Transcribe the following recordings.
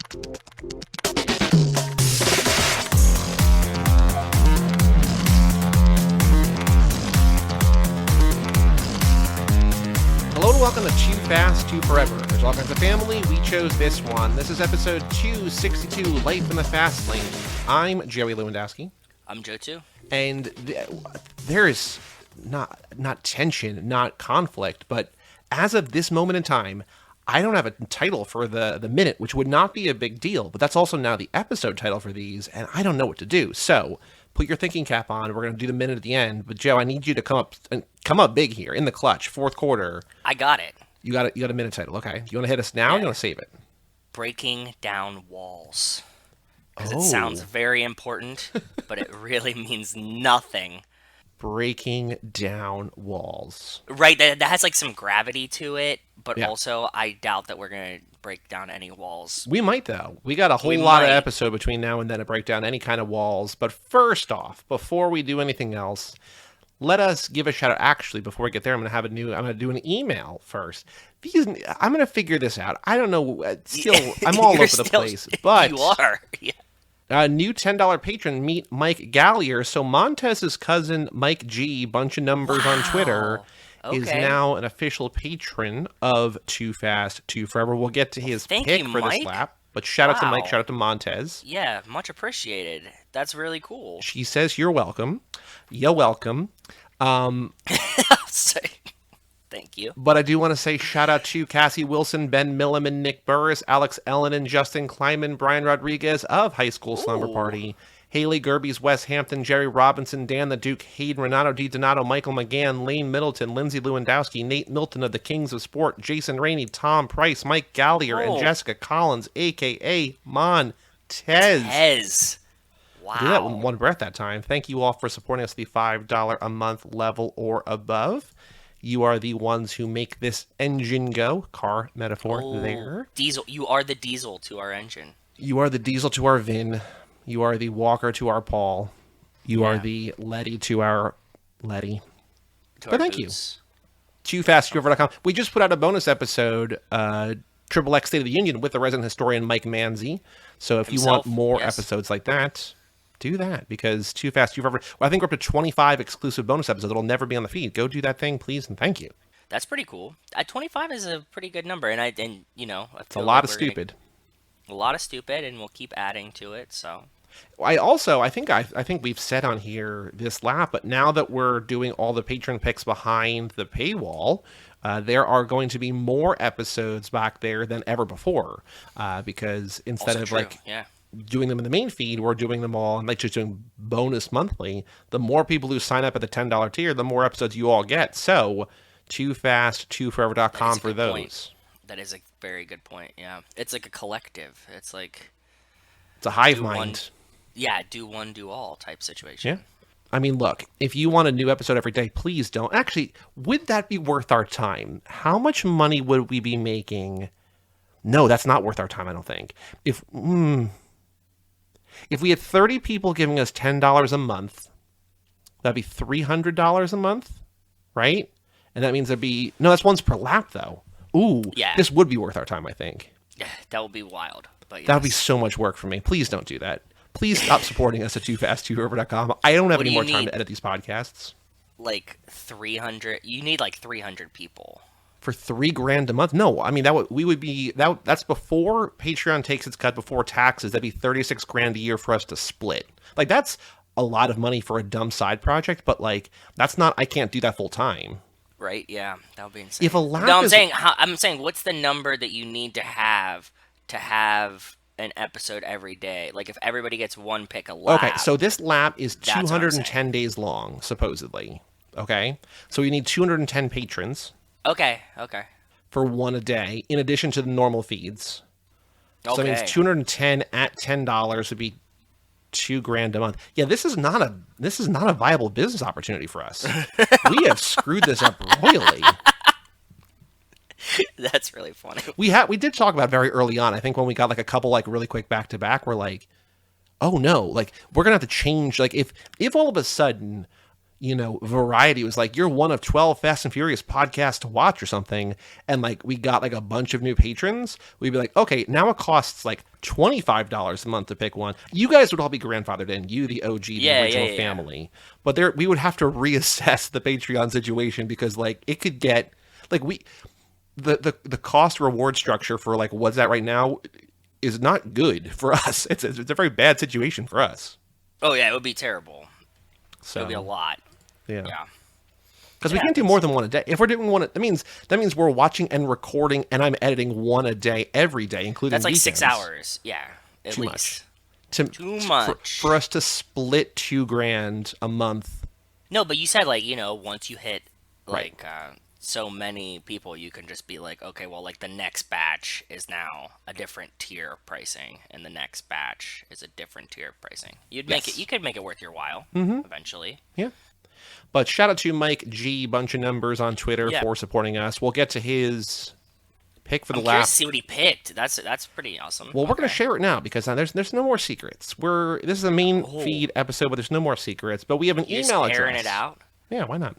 Hello and welcome to Too Fast, Too Forever. There's all kinds of family. We chose this one. This is episode 262, Life in the Fast Lane. I'm Joey Lewandowski. I'm Joe too. And there is not tension, not conflict, but as of this moment in time, I don't have a title for the minute, which would not be a big deal, but that's also now the episode title for these, and I don't know what to do. So put your thinking cap on. We're going to do the minute at the end, but Joe, I need you to come up big here in the clutch, fourth quarter. I got it. You got a minute title. Okay. You want to hit us now? Or you want to save it? Breaking down walls. Because it sounds very important, but it really means nothing. Breaking down walls. Right, that has like some gravity to it, but also I doubt that we're going to break down any walls. We might, though. We got a whole lot of episode between now and then to break down any kind of walls. But first off, before we do anything else, let us give a shout out. Actually, before we get there, I'm going to do an email first. I'm going to figure this out. I don't know. Still, I'm all over the place. But you are. Yeah. New $10 patron, meet Mike Gallier. So Montez's cousin, Mike G, bunch of numbers on Twitter, is now an official patron of Too Fast, Too Forever. We'll get to his pick for this lap. But shout out to Mike, shout out to Montez. Yeah, much appreciated. That's really cool. She says, you're welcome. You're welcome. Thank you. But I do want to say shout out to Cassie Wilson, Ben Milliman, Nick Burris, Alex Ellen, and Justin Kleiman, Brian Rodriguez of High School Slumber Party, Haley Gerbies, Wes Hampton, Jerry Robinson, Dan the Duke, Hayden, Renato DiDonato, Michael McGann, Lane Middleton, Lindsay Lewandowski, Nate Milton of the Kings of Sport, Jason Rainey, Tom Price, Mike Gallier, and Jessica Collins, a.k.a. Montez. Wow. I did that in one breath that time. Thank you all for supporting us at the $5 a month level or above. You are the ones who make this engine go. Car metaphor there. Diesel. You are the diesel to our engine. You are the diesel to our Vin. You are the Walker to our Paul. You are the Letty to our Letty. But thank you. TooFastTooForever.com. We just put out a bonus episode, Triple X State of the Union, with the resident historian Mike Manzi. So if you want more episodes like that, do that, because Too Fast, Too Forever. Well, I think we're up to 25 exclusive bonus episodes that'll never be on the feed. Go do that thing, please, and thank you. That's pretty cool. 25 is a pretty good number, and it's a lot of stupid. A lot of stupid, and we'll keep adding to it. So, I think we've said on here this lap, but now that we're doing all the patron picks behind the paywall, there are going to be more episodes back there than ever before, because instead of doing them in the main feed, we're doing them all and just doing bonus monthly. The more people who sign up at the $10 tier, the more episodes you all get. So TooFastTooForever.com for those. Point. That is a very good point. Yeah, it's like a collective. It's a hive mind. Do one, do all type situation. Yeah. I mean, look, if you want a new episode every day, please don't. Actually, would that be worth our time? How much money would we be making? No, that's not worth our time, I don't think. If we had 30 people giving us $10 a month, that'd be $300 a month, right? And that means that's once per lap, though. Ooh, this would be worth our time, I think. Yeah, that would be wild. But that would be so much work for me. Please don't do that. Please stop supporting us at TooFastTooForever.com. I don't have any more time to edit these podcasts. Like 300? You need like 300 people. For $3,000 a month? No, I mean that's before Patreon takes its cut, before taxes. That'd be $36,000 a year for us to split. Like, that's a lot of money for a dumb side project, but like that's not. I can't do that full time. Right? Yeah, that would be insane. If a lap I'm saying, what's the number that you need to have an episode every day? Like, if everybody gets one pick a lap. Okay, so this lap is 210 days long, supposedly. Okay, so you need 210 patrons. Okay. For one a day, in addition to the normal feeds. So that means 210 at $10 would be $2,000 a month. Yeah, this is not a viable business opportunity for us. We have screwed this up royally. That's really funny. We did talk about very early on. I think when we got like a couple like really quick back to back, we're like, oh no, like we're gonna have to change. Like if all of a sudden Variety was like, you're one of 12 Fast and Furious podcasts to watch or something, and like we got like a bunch of new patrons, we'd be like, okay, now it costs like $25 a month to pick one. You guys would all be grandfathered in, you, the OG, the original family. But we would have to reassess the Patreon situation because like it could get like the cost reward structure for like what's that right now is not good for us. It's a very bad situation for us. Oh yeah, it would be terrible. So it would be a lot. Yeah. Because we can't do more than one a day. If we're doing one, that means we're watching and recording, and I'm editing one a day every day, including that's like weekends. 6 hours. Yeah, at least. Too much for us to split $2,000 a month. No, but you said like once you hit like so many people, you can just be like, okay, well, like the next batch is now a different tier pricing, and the next batch is a different tier pricing. You could make it worth your while eventually. Yeah. But shout out to Mike G, bunch of numbers on Twitter for supporting us. We'll get to his pick for the last. See what he picked. That's pretty awesome. Well, we're gonna share it now because there's no more secrets. This is a main feed episode, but there's no more secrets. But we have an email address. Airing it out. Yeah, why not?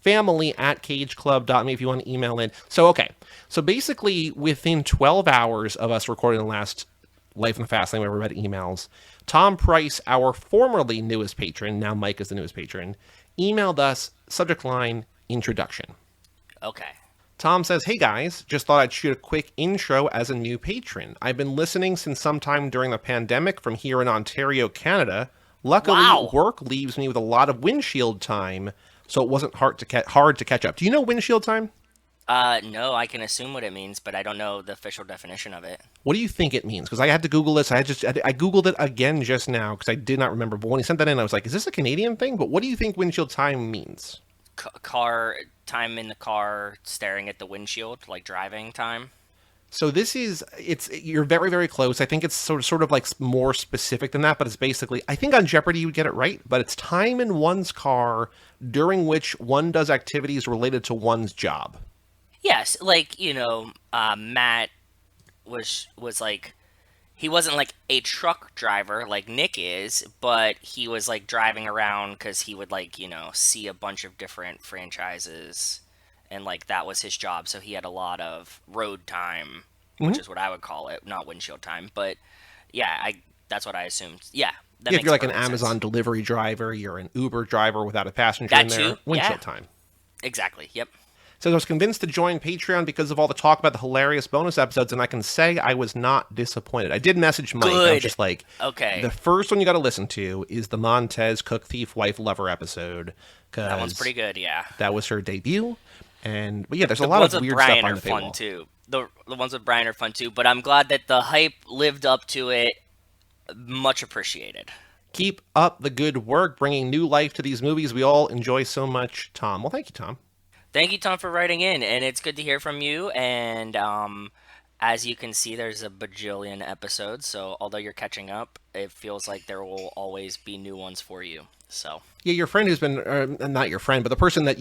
family@cageclub.me if you want to email in. So basically within 12 hours of us recording the last Life in the Fast Lane where we read emails, Tom Price, our formerly newest patron, now Mike is the newest patron, emailed us, subject line, introduction. Okay. Tom says, hey guys, just thought I'd shoot a quick intro as a new patron. I've been listening since sometime during the pandemic from here in Ontario, Canada. Luckily, work leaves me with a lot of windshield time, so it wasn't hard to catch up. Do you know windshield time? No, I can assume what it means, but I don't know the official definition of it. What do you think it means? Because I had to Google this. I Googled it again just now because I did not remember. But when he sent that in, I was like, is this a Canadian thing? But what do you think windshield time means? Car time in the car, staring at the windshield, like driving time. So you're very, very close. I think it's sort of like more specific than that, but it's basically, I think on Jeopardy you would get it right, but it's time in one's car during which one does activities related to one's job. Yes, like, Matt was like, he wasn't like a truck driver like Nick is, but he was like driving around because he would like, see a bunch of different franchises. And, like, that was his job, so he had a lot of road time, which is what I would call it, not windshield time. But, yeah, that's what I assumed. Yeah, that if you're like an Amazon delivery driver, you're an Uber driver without a passenger in there, windshield time. Exactly, yep. So I was convinced to join Patreon because of all the talk about the hilarious bonus episodes, and I can say I was not disappointed. I did message Mike. I was just like, okay, the first one you got to listen to is the Montez Cook Thief Wife Lover episode. That one's pretty good, yeah. That was her debut. But yeah, there's a lot of weird stuff on the paywall. Fun too. The ones with Brian are fun too, but I'm glad that the hype lived up to it. Much appreciated. Keep up the good work, bringing new life to these movies we all enjoy so much, Tom. Well, thank you, Tom. Thank you, Tom, for writing in, and it's good to hear from you. And as you can see, there's a bajillion episodes, so although you're catching up, it feels like there will always be new ones for you. So yeah, your friend who's been not your friend, but the person that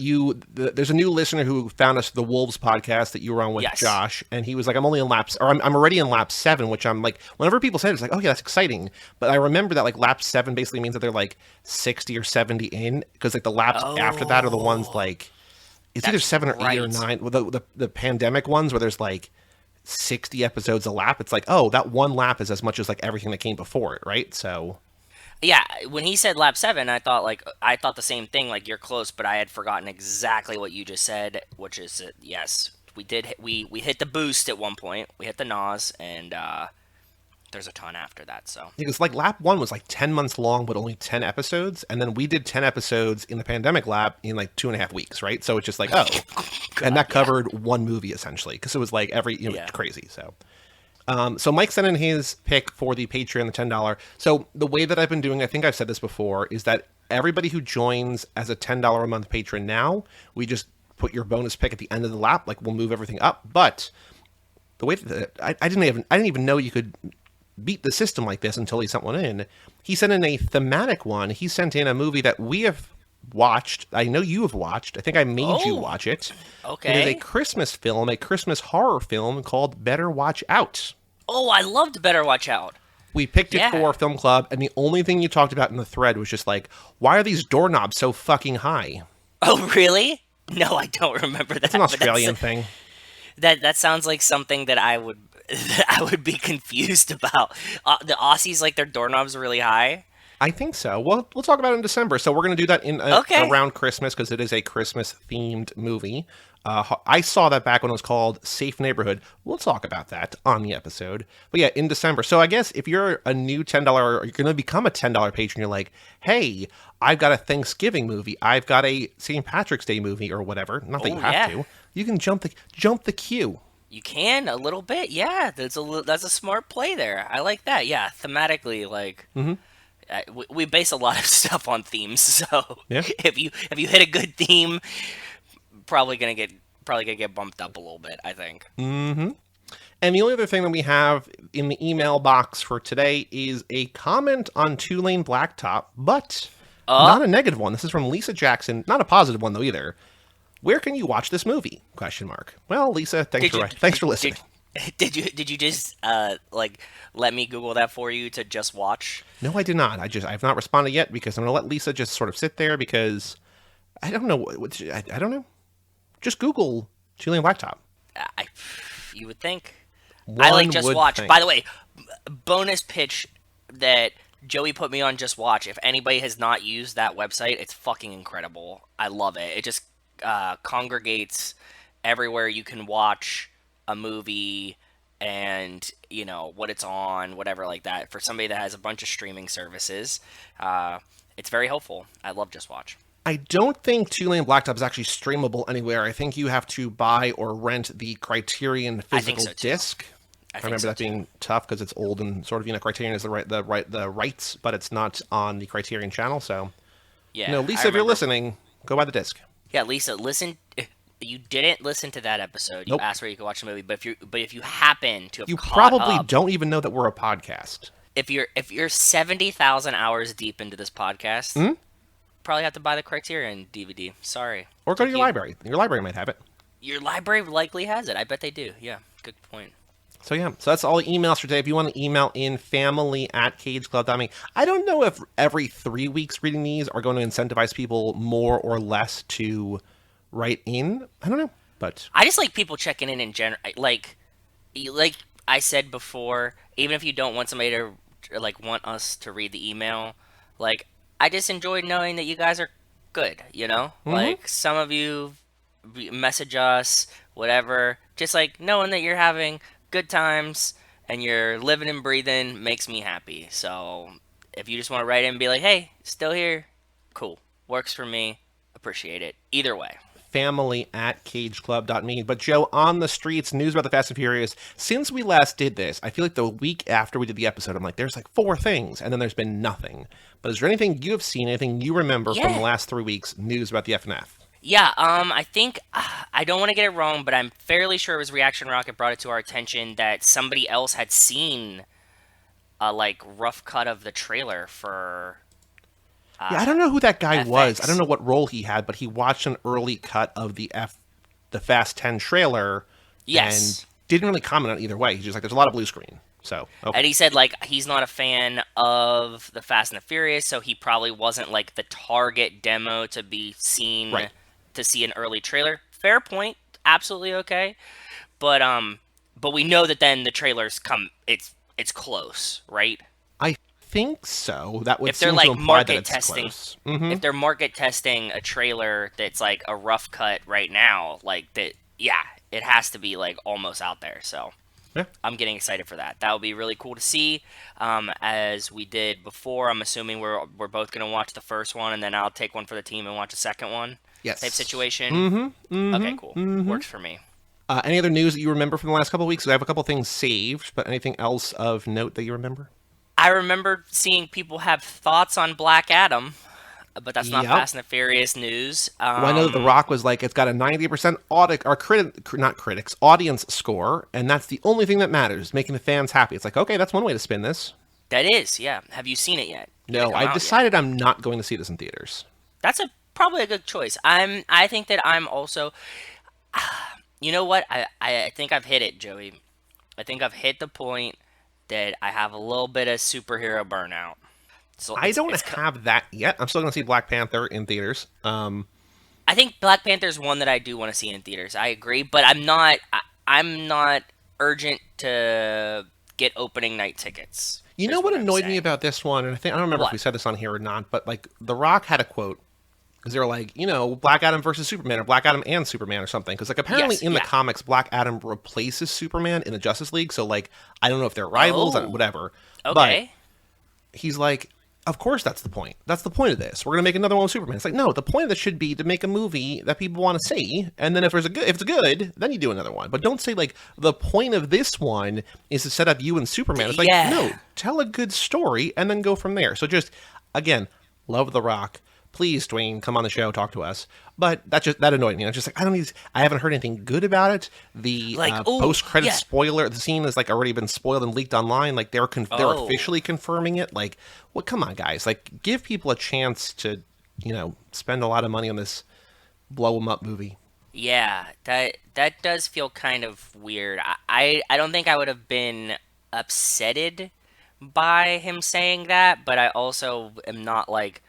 there's a new listener who found us the Wolves podcast that you were on with Josh, and he was like, I'm already in lap 7, which I'm like, whenever people say it, it's like, oh yeah, that's exciting. But I remember that like lap 7 basically means that they're like 60 or 70 in, because like the laps after that are the ones like it's either 7 or 8 or 9. Well, the pandemic ones where there's like 60 episodes a lap. It's like, oh, that one lap is as much as like everything that came before it, right? So. Yeah, when he said lap 7, I thought the same thing. Like, you're close, but I had forgotten exactly what you just said, which is yes, we did. We hit the boost at one point. We hit the NOS, and there's a ton after that. So because like lap 1 was like 10 months long, but only 10 episodes, and then we did 10 episodes in the pandemic lap in like 2.5 weeks, right? So it's just like God, and that covered one movie essentially, because it was like crazy. So Mike sent in his pick for the Patreon, the $10. So the way that I've been doing, I think I've said this before, is that everybody who joins as a $10 a month patron now, we just put your bonus pick at the end of the lap. Like, we'll move everything up. But the way that I didn't even know you could beat the system like this until he sent one in. He sent in a thematic one. He sent in a movie that we have watched. I know you have watched. I think I made you watch it. Okay. It is a Christmas film, a Christmas horror film called Better Watch Out. Oh, I loved Better Watch Out. We picked it Yeah. for Film Club, and the only thing you talked about in the thread was just like, why are these doorknobs so fucking high? Oh, really? No, I don't remember that. It's an but Australian thing. that sounds like something that I would that I would be confused about. The Aussies like their doorknobs really high. I think so. Well, we'll talk about it in December. So we're going to do that in Okay. around Christmas because it is a Christmas-themed movie. I saw that back when it was called Safe Neighborhood. We'll talk about that on the episode. But yeah, in December. So I guess if you're a new $10, or you're going to become a $10 patron, you're like, hey, I've got a Thanksgiving movie. I've got a St. Patrick's Day movie or whatever. Not that you have yeah. to. You can jump the queue. You can a little bit, yeah. That's a smart play there. I like that. Yeah, thematically, like we base a lot of stuff on themes. So Yeah. if you hit a good theme, probably gonna get bumped up a little bit. I think. And the only other thing that we have in the email box for today is a comment on Two Lane Blacktop, but not a negative one. This is from Lisa Jackson. Not a positive one though either. Where can you watch this movie? Question mark. Well, Lisa, thanks for listening. Did you just like let me Google that for you to just watch? No, I did not. I've not responded yet because I'm gonna let Lisa just sort of sit there because I don't know I don't know. Just Google Two Lane Blacktop. You would think. One I like Just would Watch. think. By the way, bonus pitch that Joey put me on Just Watch. If anybody has not used that website, it's fucking incredible. I love it. It just congregates everywhere you can watch a movie and what it's on, whatever like that. For somebody that has a bunch of streaming services, it's very helpful. I love Just Watch. I don't think Two Lane Blacktop is actually streamable anywhere. I think you have to buy or rent the Criterion physical so, too. disc. I remember that being tough because it's old and sort of Criterion is the rights, but it's not on the Criterion channel. So, Yeah, Lisa, if you're listening, go buy the disc. Yeah, Lisa, listen. You didn't listen to that episode. You Nope. asked where you could watch the movie, but if you happen to have You caught probably up, don't even know that we're a podcast. if you're 70,000 hours deep into this podcast, probably have to buy the Criterion DVD. Sorry. Or go to your library. Your library might have it. Your library likely has it. I bet they do. Yeah, good point. So yeah, so that's all the emails for today. If you want to email in family@cageclub.me. I don't know if every 3 weeks reading these are going to incentivize people more or less to write in. I don't know, but I just like people checking in general. Like I said before, even if you don't want somebody to want us to read the email, like I just enjoy knowing that you guys are good. Like some of you message us, whatever. Just like knowing that you're having good times and you're living and breathing makes me happy. So if you just want to write in and be like, hey, still here, cool, works for me, appreciate it. Either way. family@cageclub.me. But Joe, on the streets, news about the Fast and Furious. Since we last did this, I feel like the week after we did the episode, I'm like, there's like 4 things, and then there's been nothing. But is there anything you have seen, anything you remember from the last 3 weeks, news about the FNF? Yeah, I think, I don't want to get it wrong, but I'm fairly sure it was Reaction Rocket brought it to our attention that somebody else had seen a, rough cut of the trailer for... Yeah, I don't know who that guy was. FX. I don't know what role he had, but he watched an early cut of the Fast 10 trailer Yes. and didn't really comment on it either way. He's just like, there's a lot of blue screen. So, okay. And he said, he's not a fan of the Fast and the Furious, so he probably wasn't, the target demo to be seen, Right. to see an early trailer. Fair point. Absolutely okay. But we know that then the trailers come, it's close, right? I think so. That would If they're, seem to imply that market it's testing, close. Mm-hmm. if they're market testing a trailer that's, a rough cut right now, that, yeah, it has to be, almost out there, so... Yeah. I'm getting excited for that. That would be really cool to see. As we did before, I'm assuming we're both going to watch the first one, and then I'll take one for the team and watch the second one. Yes. Type situation. Mm-hmm. Okay, cool. Works for me. Any other news that you remember from the last couple of weeks? I have a couple things saved, but anything else of note that you remember? I remember seeing people have thoughts on Black Adam, but that's not Yep. Fast and the Furious news. Well, I know that The Rock was like, it's got a 90% audience score, and that's the only thing that matters, making the fans happy. It's like, okay, that's one way to spin this. That is, yeah. Have you seen it yet? No, I've decided I'm not going to see this in theaters. That's probably a good choice. I think that I'm also... You know what? I think I've hit it, Joey. I think I've hit the point that I have a little bit of superhero burnout. So I don't have that yet. I'm still going to see Black Panther in theaters. I think Black Panther is one that I do want to see in theaters. I agree, but I'm not urgent to get opening night tickets. You know what annoyed me about this one, and I don't remember if we said this on here or not, but like The Rock had a quote because they were like, Black Adam versus Superman, or Black Adam and Superman, or something. Because like apparently in the comics, Black Adam replaces Superman in the Justice League. So like I don't know if they're rivals, whatever. Okay. But he's like, of course that's the point. That's the point of this. We're gonna make another one with Superman. It's like, no, the point of this should be to make a movie that people want to see, and then if it's good, then you do another one. But don't say like the point of this one is to set up you and Superman. It's like, no, tell a good story and then go from there. So just again, love The Rock. Please, Dwayne, come on the show, talk to us. But that annoyed me. I'm just like, I haven't heard anything good about it. The post-credit spoiler, the scene has like already been spoiled and leaked online. Like they're officially confirming it. Like, well, come on, guys. Like, give people a chance to, spend a lot of money on this blow 'em up movie. Yeah, that does feel kind of weird. I don't think I would have been upsetted by him saying that, but I also am not like,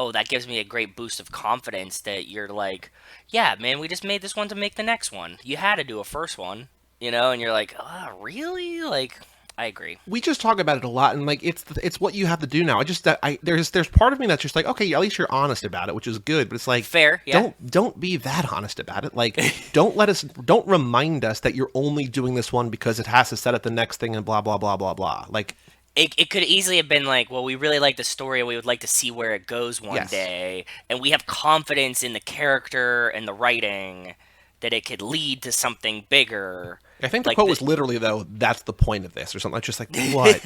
oh, that gives me a great boost of confidence that you're like, yeah, man, we just made this one to make the next one. You had to do a first one, and you're like, oh, really? Like, I agree. We just talk about it a lot, and like it's what you have to do now. There's part of me that's just like, okay, at least you're honest about it, which is good. But it's like, fair, yeah. Don't be that honest about it. Like, don't remind us that you're only doing this one because it has to set up the next thing and blah blah blah blah blah. Like. It could easily have been like, well, we really like the story and we would like to see where it goes one day. And we have confidence in the character and the writing that it could lead to something bigger. I think the quote was literally, though, that's the point of this or something. It's just like, what?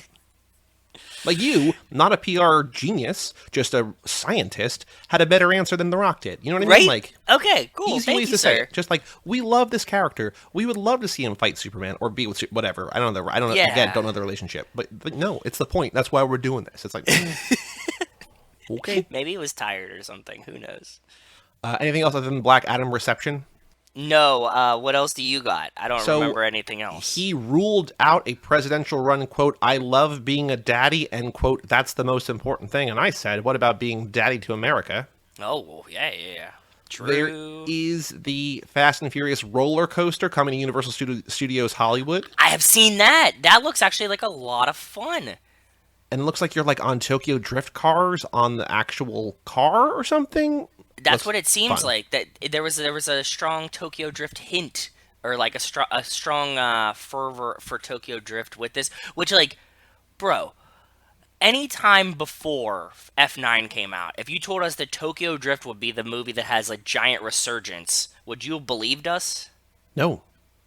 Like you, not a PR genius, just a scientist, had a better answer than The Rock did. You know what I mean? Like, okay, cool. Easy ways to say it. Just like, we love this character. We would love to see him fight Superman or be with whatever. I don't know. Again, don't know the relationship. But no, it's the point. That's why we're doing this. It's like, okay. Maybe he was tired or something. Who knows? Anything else other than Black Adam reception? No, what else do you got? I don't remember anything else. He ruled out a presidential run, quote, I love being a daddy, and, quote, that's the most important thing. And I said, what about being daddy to America? Oh, yeah. True. There is the Fast and Furious roller coaster coming to Universal Studios Hollywood. I have seen that. That looks actually like a lot of fun. And it looks like you're like on Tokyo Drift cars on the actual car or something. That's what it seems like. That there was a strong Tokyo Drift hint, or like a strong fervor for Tokyo Drift with this. Which, like, bro, any time before F9 came out, if you told us that Tokyo Drift would be the movie that has a giant resurgence, would you have believed us? No.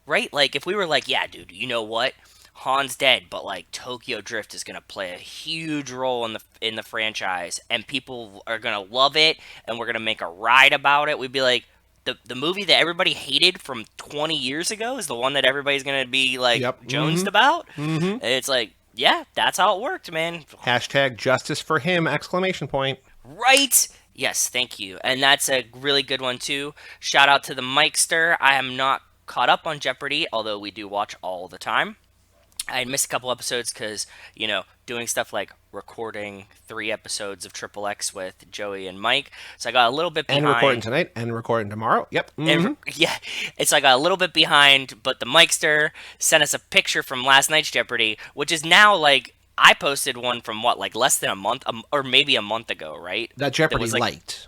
Right? Like, if we were like, yeah, dude, you know what? Han's dead, but like Tokyo Drift is gonna play a huge role in the franchise, and people are gonna love it, and we're gonna make a ride about it. We'd be like, the movie that everybody hated from 20 years ago is the one that everybody's gonna be like jonesed about. Mm-hmm. And it's like, yeah, that's how it worked, man. Hashtag justice for him! ! Right. Yes, thank you, and that's a really good one too. Shout out to the Mikester. I am not caught up on Jeopardy, although we do watch all the time. I missed a couple episodes because, doing stuff like recording 3 episodes of Triple X with Joey and Mike. So I got a little bit behind. And recording tonight and recording tomorrow. Yep. Mm-hmm. And so I got a little bit behind, but the Mikester sent us a picture from last night's Jeopardy, which is now like, I posted one from less than a month, or maybe a month ago, right? That Jeopardy liked.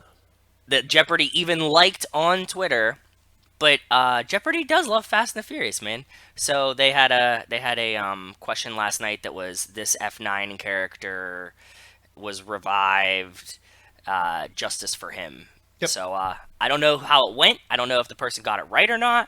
That Jeopardy even liked on Twitter. But Jeopardy does love Fast and the Furious, man. So they had a question last night that was, this F9 character was revived, justice for him. Yep. So I don't know how it went. I don't know if the person got it right or not.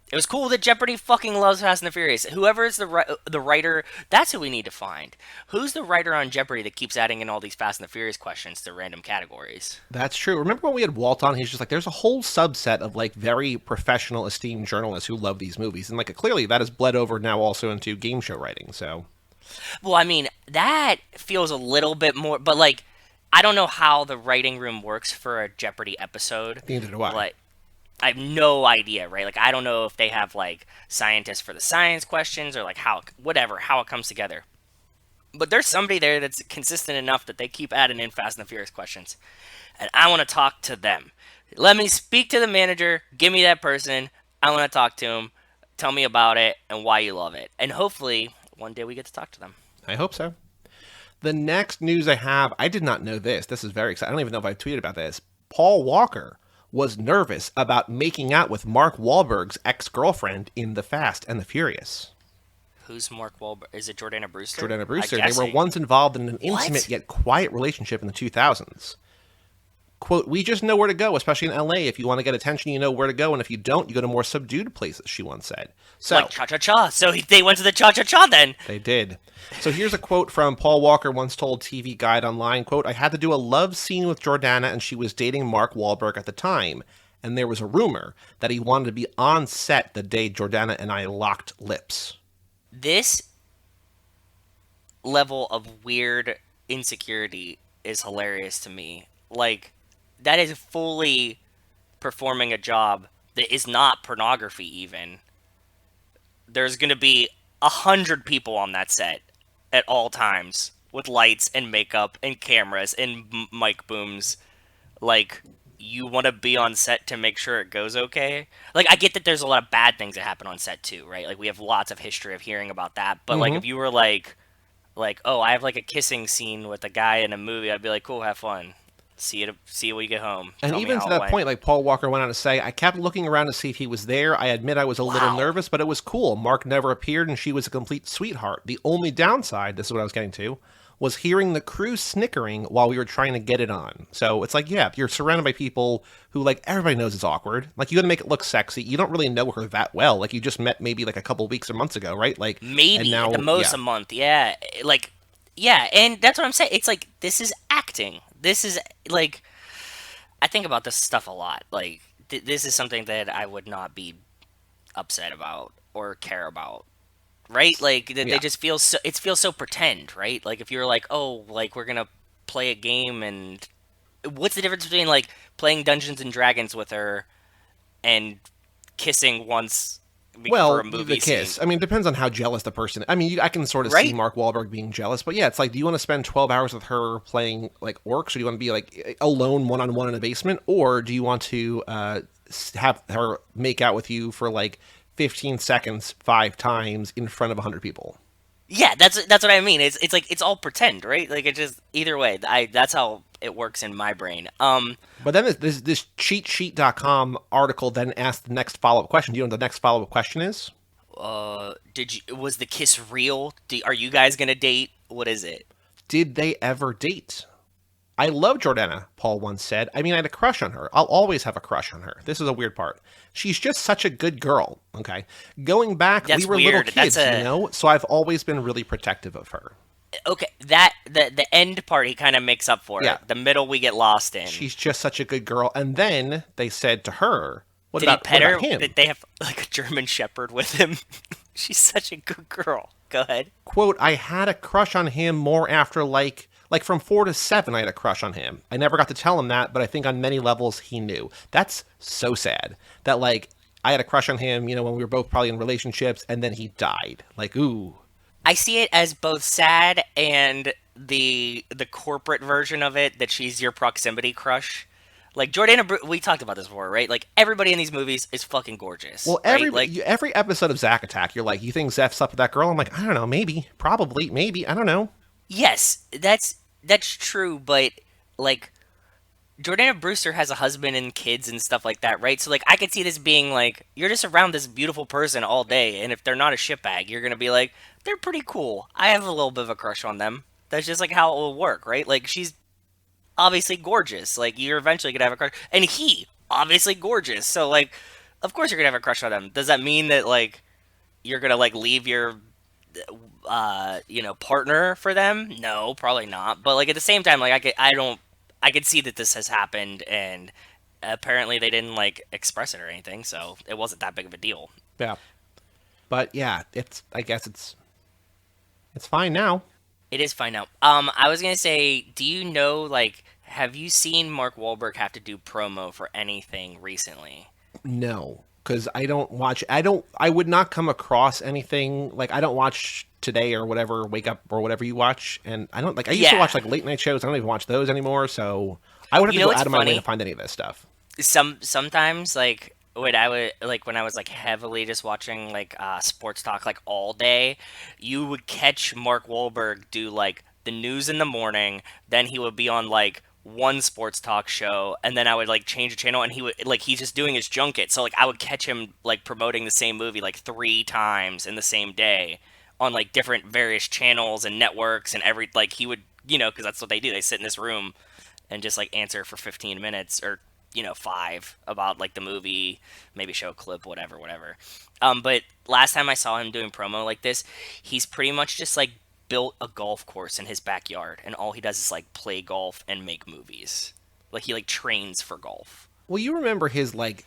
It was cool that Jeopardy fucking loves Fast and the Furious. Whoever is the writer, that's who we need to find. Who's the writer on Jeopardy that keeps adding in all these Fast and the Furious questions to random categories? That's true. Remember when we had Walt on? He's just like, there's a whole subset of like very professional, esteemed journalists who love these movies. And like clearly that has bled over now also into game show writing. So, well, I mean, that feels a little bit more, but like, I don't know how the writing room works for a Jeopardy episode. Neither do I. I have no idea, right? Like I don't know if they have like scientists for the science questions or like how it comes together. But there's somebody there that's consistent enough that they keep adding in Fast and the Furious questions, and I want to talk to them. Let me speak to the manager. Give me that person. I want to talk to him. Tell me about it and why you love it. And hopefully, one day we get to talk to them. I hope so. The next news I have, I did not know this. This is very exciting. I don't even know if I've tweeted about this. Paul Walker was nervous about making out with Mark Wahlberg's ex-girlfriend in The Fast and the Furious. Who's Mark Wahlberg? Is it Jordana Brewster? Jordana Brewster. They were once involved in an intimate yet quiet relationship in the 2000s. Quote, we just know where to go, especially in LA. If you want to get attention, you know where to go. And if you don't, you go to more subdued places, she once said. So, like cha-cha-cha. So they went to the cha-cha-cha then. They did. So here's a quote from Paul Walker once told TV Guide Online, quote, I had to do a love scene with Jordana and she was dating Mark Wahlberg at the time. And there was a rumor that he wanted to be on set the day Jordana and I locked lips. This level of weird insecurity is hilarious to me. Like, that is fully performing a job that is not pornography even. There's going to be 100 people on that set at all times with lights and makeup and cameras and mic booms. Like, you want to be on set to make sure it goes okay. Like, I get that there's a lot of bad things that happen on set too, right? Like, we have lots of history of hearing about that. But, like, if you were like, oh, I have, like, a kissing scene with a guy in a movie, I'd be like, cool, have fun. See you when you get home. And even to that point, like Paul Walker went on to say, I kept looking around to see if he was there. I admit I was a little nervous, but it was cool. Mark never appeared, and she was a complete sweetheart. The only downside, this is what I was getting to, was hearing the crew snickering while we were trying to get it on. So it's like, yeah, you're surrounded by people who, like, everybody knows it's awkward. Like, you got to make it look sexy. You don't really know her that well. Like, you just met maybe, like, a couple weeks or months ago, right? Like, maybe at the most a month. Yeah. Like, yeah, and that's what I'm saying. It's like, this is acting. This is, like, I think about this stuff a lot. Like, this is something that I would not be upset about or care about, right? Like, they just feel so, it feels so pretend, right? Like, if you're like, oh, like, we're gonna play a game, and what's the difference between, like, playing Dungeons and Dragons with her and kissing once for a movie the kiss. scene? I mean, it depends on how jealous the person. I mean, I can sort of see Mark Wahlberg being jealous, but yeah, it's like, do you want to spend 12 hours with her playing like orcs, or do you want to be like alone one-on-one in a basement, or do you want to have her make out with you for like 15 seconds 5 times in front of 100 people? Yeah, that's what I mean. It's like it's all pretend, right? Like it just either way. That's how it works in my brain. But then this cheatsheet.com article then asked the next follow-up question. Do you know what the next follow-up question is? Was the kiss real? Are you guys gonna date? What is it? Did they ever date? I love Jordana, Paul once said. I mean, I had a crush on her. I'll always have a crush on her. This is a weird part. She's just such a good girl, okay? Going back, we were little kids, you know? So I've always been really protective of her. Okay, the end part he kind of makes up for it. The middle we get lost in. She's just such a good girl. And then they said to her, what Did about, he pet what her? about him? Did they have like a German Shepherd with him? She's such a good girl. Go ahead. Quote, I had a crush on him more after like from 4 to 7, I had a crush on him. I never got to tell him that, but I think on many levels he knew. That's so sad. That like I had a crush on him, you know, when we were both probably in relationships, and then he died. Like, ooh. I see it as both sad and the corporate version of it, that she's your proximity crush. Like Jordana, we talked about this before, right? Like everybody in these movies is fucking gorgeous. Well, every episode of Zack Attack, you're like, you think Zeph slept with that girl? I'm like, I don't know, maybe, probably, maybe, I don't know. Yes, that's true, but like Jordana Brewster has a husband and kids and stuff like that, right? So like I could see this being like you're just around this beautiful person all day, and if they're not a shitbag, you're gonna be like, they're pretty cool. I have a little bit of a crush on them. That's just like how it will work, right? Like she's obviously gorgeous. Like you're eventually gonna have a crush, and he obviously gorgeous. So like, of course you're gonna have a crush on them. Does that mean that like you're gonna like leave your partner for them? No, probably not. But like at the same time, like I could see that this has happened, and apparently they didn't like express it or anything, so it wasn't that big of a deal. Yeah. But yeah, I guess it's fine now. It is fine now. I was gonna say, do you know, like, have you seen Mark Wahlberg have to do promo for anything recently? No, because I would not come across anything like I don't watch Today or whatever, Wake Up or whatever you watch, and I don't like. I used to watch like late night shows. I don't even watch those anymore. So I would have to go out of my way to find any of this stuff. Sometimes like when I was like heavily just watching like sports talk like all day, you would catch Mark Wahlberg do like the news in the morning, then he would be on like one sports talk show, and then I would like change the channel, and he would like he's just doing his junket, so like I would catch him like promoting the same movie like 3 times in the same day on like different various channels and networks and every like he would because that's what they do. They sit in this room and just like answer for 15 minutes or 5 about like the movie, maybe show a clip, whatever. But last time I saw him doing promo like this, he's pretty much just like built a golf course in his backyard, and all he does is like play golf and make movies. Like he like trains for golf. Well, you remember his like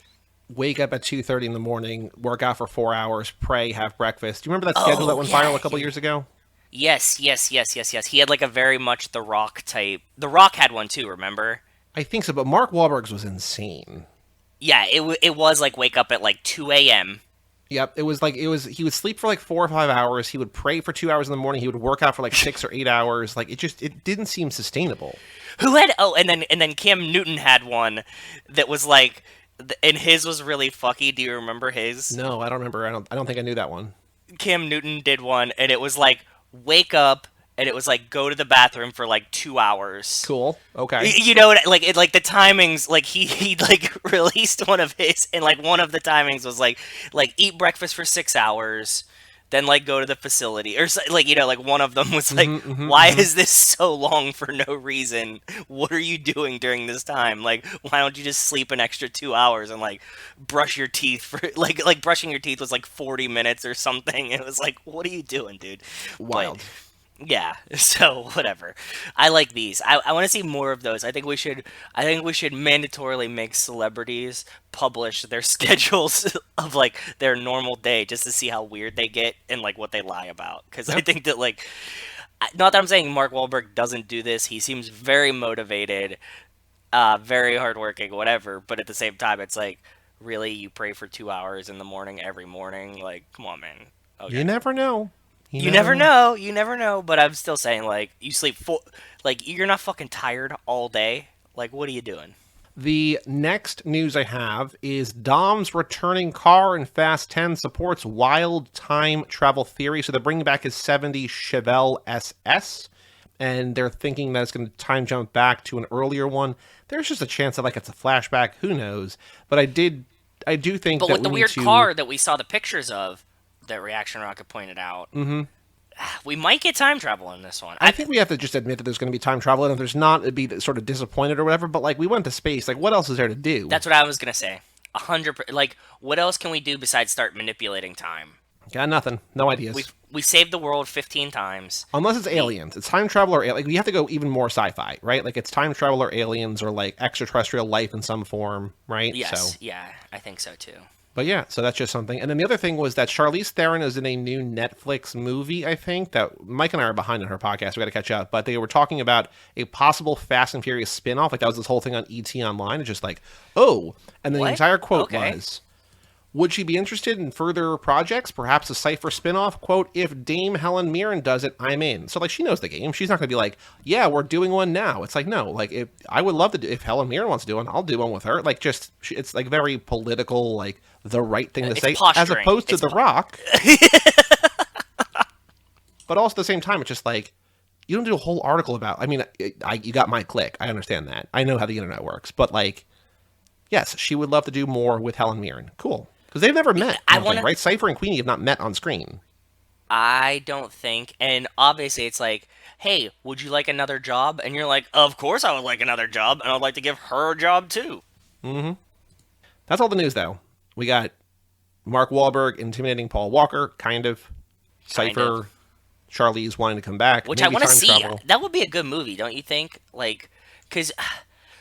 wake up at 2:30 in the morning, work out for 4 hours, pray, have breakfast. Do you remember that schedule that went viral a couple years ago? Yes. He had like a very much The Rock type. The Rock had one too, remember? I think so, but Mark Wahlberg's was insane. Yeah, it was like wake up at like 2 a.m. Yep, it was he would sleep for like 4 or 5 hours, he would pray for 2 hours in the morning, he would work out for like 6 or 8 hours. Like it didn't seem sustainable. And then Cam Newton had one that was like, and his was really fucky. Do you remember his? No, I don't remember. I don't think I knew that one. Cam Newton did one, and it was like wake up, and it was like go to the bathroom for like 2 hours. Cool. Okay. You know, like the timings, like he like released one of his, and like one of the timings was like eat breakfast for 6 hours, then like go to the facility, or like like one of them was like, why is this so long for no reason? What are you doing during this time? Like, why don't you just sleep an extra 2 hours and like brush your teeth for like brushing your teeth was like 40 minutes or something? It was like, what are you doing, dude? Wild. But, yeah, so whatever. I like these. I want to see more of those. I think we should mandatorily make celebrities publish their schedules of like their normal day just to see how weird they get and like what they lie about. Because I think that like, not that I'm saying Mark Wahlberg doesn't do this. He seems very motivated, very hardworking, whatever. But at the same time, it's like, really, you pray for 2 hours in the morning every morning? Like, come on, man. Okay. You never know. You never know, but I'm still saying, like, you sleep like, you're not fucking tired all day. Like, what are you doing? The next news I have is Dom's returning car in Fast 10 supports wild time travel theory. So they're bringing back his 70 Chevelle SS, and they're thinking that it's going to time jump back to an earlier one. There's just a chance that, like, it's a flashback. Who knows? But I do think that with the weird car that we saw the pictures of, that Reaction Rocket pointed out, we might get time travel in this one. I think we have to just admit that there's going to be time travel, and if there's not, it'd be sort of disappointed or whatever. But like, we went to space. Like, what else is there to do? That's what I was gonna say. 100%. Like, what else can we do besides start manipulating time? Got nothing. No ideas. We saved the world 15 times. Unless it's aliens. It's time travel or like we have to go even more sci-fi, right? Like it's time travel or aliens or like extraterrestrial life in some form, right? Yes. So. Yeah, I think so too. But yeah, so that's just something. And then the other thing was that Charlize Theron is in a new Netflix movie, I think, that Mike and I are behind on her podcast. We got to catch up. But they were talking about a possible Fast and Furious spinoff. Like that was this whole thing on ET Online. It's just like, oh. And then the entire quote was, would she be interested in further projects? Perhaps a Cypher spinoff? Quote, if Dame Helen Mirren does it, I'm in. So like she knows the game. She's not going to be like, yeah, we're doing one now. It's like, no, like if I would love to do, if Helen Mirren wants to do one, I'll do one with her. Like just, it's like very political, like the right thing to say, as opposed to The Rock. But also at the same time, it's just like, you don't do a whole article about, I mean, you got my click. I understand that. I know how the internet works. But like, yes, she would love to do more with Helen Mirren. Cool. Because they've never met, right? Cypher and Queenie have not met on screen. I don't think. And obviously it's like, hey, would you like another job? And you're like, of course I would like another job. And I'd like to give her a job too. Mm-hmm. That's all the news, though. We got Mark Wahlberg intimidating Paul Walker, kind of. Cypher, Charlize wanting to come back. Which I want to see. Travel. That would be a good movie, don't you think? Like, because...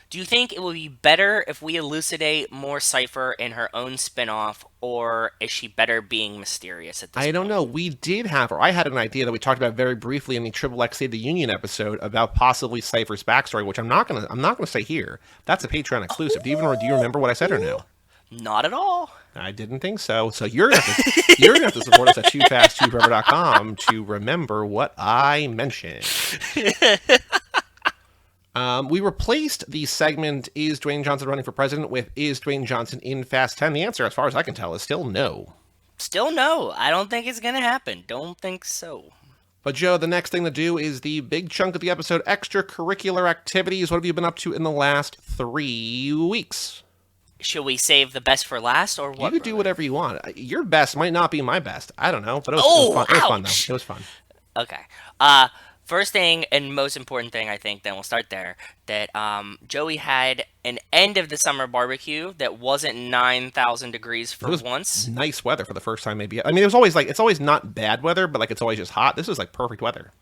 Do you think it would be better if we elucidate more Cypher in her own spinoff, or is she better being mysterious at this point? I don't know. We did have, or I had an idea that we talked about very briefly in the Triple X Save the Union episode about possibly Cypher's backstory, which I'm not gonna say here. That's a Patreon exclusive. Do you remember what I said or no? Not at all. I didn't think so. So you're gonna have to support us at toofast2forever.com to remember what I mentioned. We replaced the segment "Is Dwayne Johnson running for president?" with "Is Dwayne Johnson in Fast 10?" The answer, as far as I can tell, is still no. Still no. I don't think it's gonna happen. Don't think so. But Joe, the next thing to do is the big chunk of the episode: extracurricular activities. What have you been up to in the last 3 weeks? Should we save the best for last or what? You could do whatever you want. Your best might not be my best. I don't know, but it was fun. It was fun, though. It was fun. Okay. First thing and most important thing, I think, then we'll start there, that Joey had an end of the summer barbecue that wasn't 9,000 degrees for once. Nice weather for the first time, maybe. I mean, it was always it's always not bad weather, but like it's always just hot. This was like perfect weather.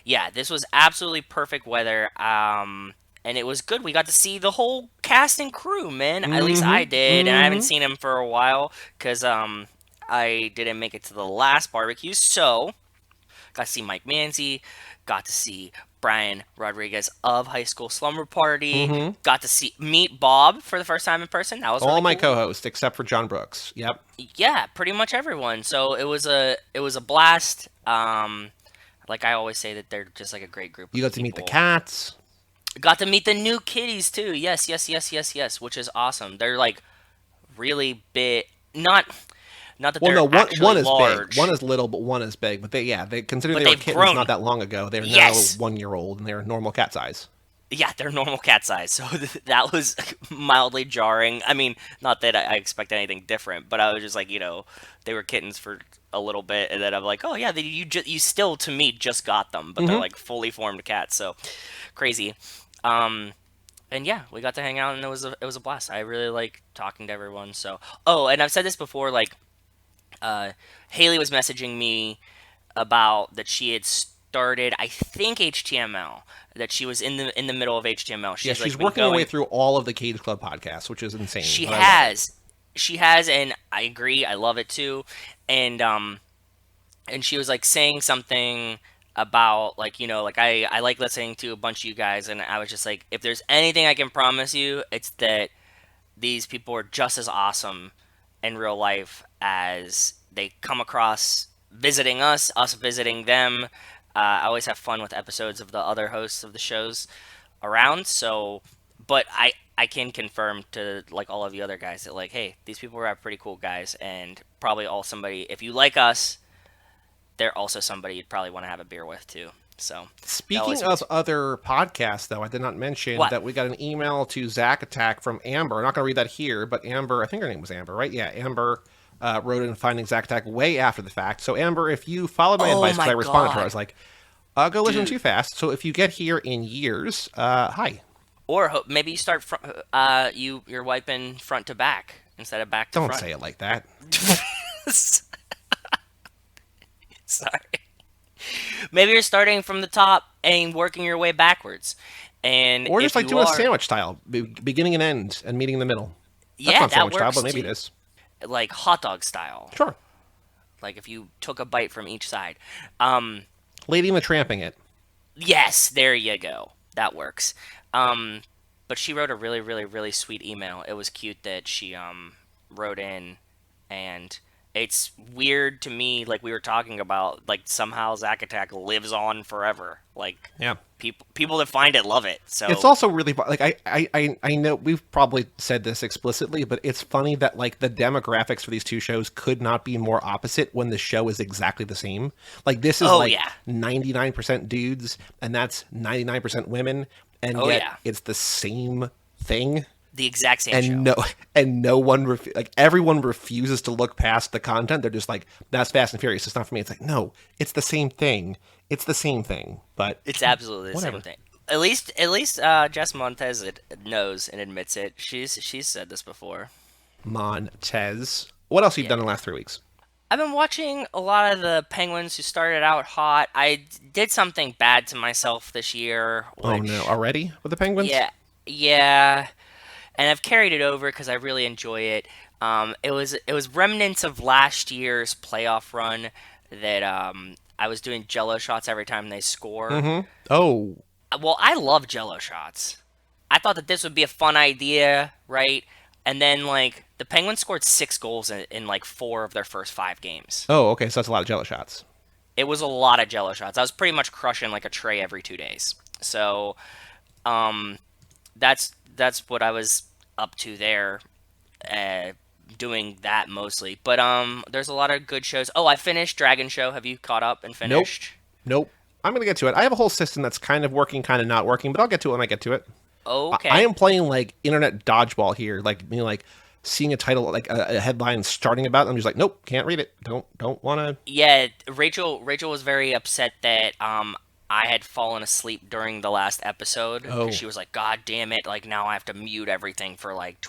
Yeah, this was absolutely perfect weather. And it was good. We got to see the whole cast and crew, man. At least I did, and I haven't seen them for a while because I didn't make it to the last barbecue. So, got to see Mike Manzi, got to see Brian Rodriguez of High School Slumber Party, got to meet Bob for the first time in person. That was all really my cool. co-hosts except for John Brooks. Yep. Yeah, pretty much everyone. So it was a blast. Like I always say that they're just like a great group. You got to meet the cats. Got to meet the new kitties too. Yes, which is awesome. They're like really big. Not that they're actually one is large. big. One is little, but one is big. But they considering they were kittens grown. Not that long ago, they're now 1 year old and they're normal cat size. Yeah, they're normal cat size. So that was mildly jarring. I mean, not that I expect anything different, but I was just like, they were kittens for a little bit, and then I'm like, oh yeah, you still to me just got them, but they're like fully formed cats. So crazy. And yeah, we got to hang out, and it was a blast. I really like talking to everyone. So, and I've said this before, like, Haley was messaging me about that she had started, I think, HTML. That she was in the middle of HTML. She's working her way through all of the Cage Club podcasts, which is insane. She has, and I agree. I love it too. And she was like saying something about like I like listening to a bunch of you guys, and I was just like, if there's anything I can promise you, it's that these people are just as awesome in real life as they come across visiting us visiting them. I always have fun with episodes of the other hosts of the shows around. So, but I can confirm to like all of the other guys that like, hey, these people are pretty cool guys, and probably all somebody, if you like us, they're also somebody you'd probably want to have a beer with too. So speaking of other podcasts, though, I did not mention that we got an email to Zack Attack from Amber. I'm not going to read that here, but Amber, I think her name was Amber, right? Yeah, Amber wrote in finding Zack Attack way after the fact. So Amber, if you followed my advice, because I responded to her, I was like, go listen Too Fast. So if you get here in years, hi. Or maybe you start you're wiping front to back instead of back to front. Don't say it like that. Sorry. Maybe you're starting from the top and working your way backwards. Or just like doing a sandwich style, beginning and end, and meeting in the middle. That's not sandwich works style, but maybe it is. Like hot dog style. Sure. Like if you took a bite from each side. Lady and the Tramping it. Yes, there you go. That works. But she wrote a really, really, really sweet email. It was cute that she wrote in, and it's weird to me, like we were talking about, like somehow Zack Attack lives on forever. Like, yeah, people that find it love it. So it's also really like I know we've probably said this explicitly, but it's funny that like the demographics for these two shows could not be more opposite when the show is exactly the same. Like this is 99% dudes, and that's 99% women, and yet it's the same thing. The exact same show. No one everyone refuses to look past the content. They're just like, that's Fast and Furious. It's not for me. It's like, no, it's the same thing. It's the same thing, but it's absolutely the same thing. At least Jess Montez knows and admits it. She's said this before. Montez. What else have you done in the last 3 weeks? I've been watching a lot of the Penguins who started out hot. I did something bad to myself this year. Oh no, already with the Penguins? Yeah. And I've carried it over because I really enjoy it. It was remnants of last year's playoff run that I was doing Jello shots every time they score. Mm-hmm. Oh, well, I love Jello shots. I thought that this would be a fun idea, right? And then like The Penguins scored 6 goals in like 4 of their first 5 games. Oh, okay, so that's a lot of jello shots. It was a lot of Jello shots. I was pretty much crushing like a tray every 2 days. So um, that's what I was up to there, uh, doing that mostly. But there's a lot of good shows. Oh, I finished Dragon Show. Have you caught up and Nope. finished? Nope. I'm gonna get to it. I have a whole system that's kind of working, kind of not working, but I'll get to it when I get to it. I Okay. am playing like internet dodgeball here, like like seeing a title, like a headline starting about. I'm just like, nope, can't read it. Don't want to. Yeah, Rachel was very upset that I had fallen asleep during the last episode because Oh, she was like, "God damn it! Like now I have to mute everything for like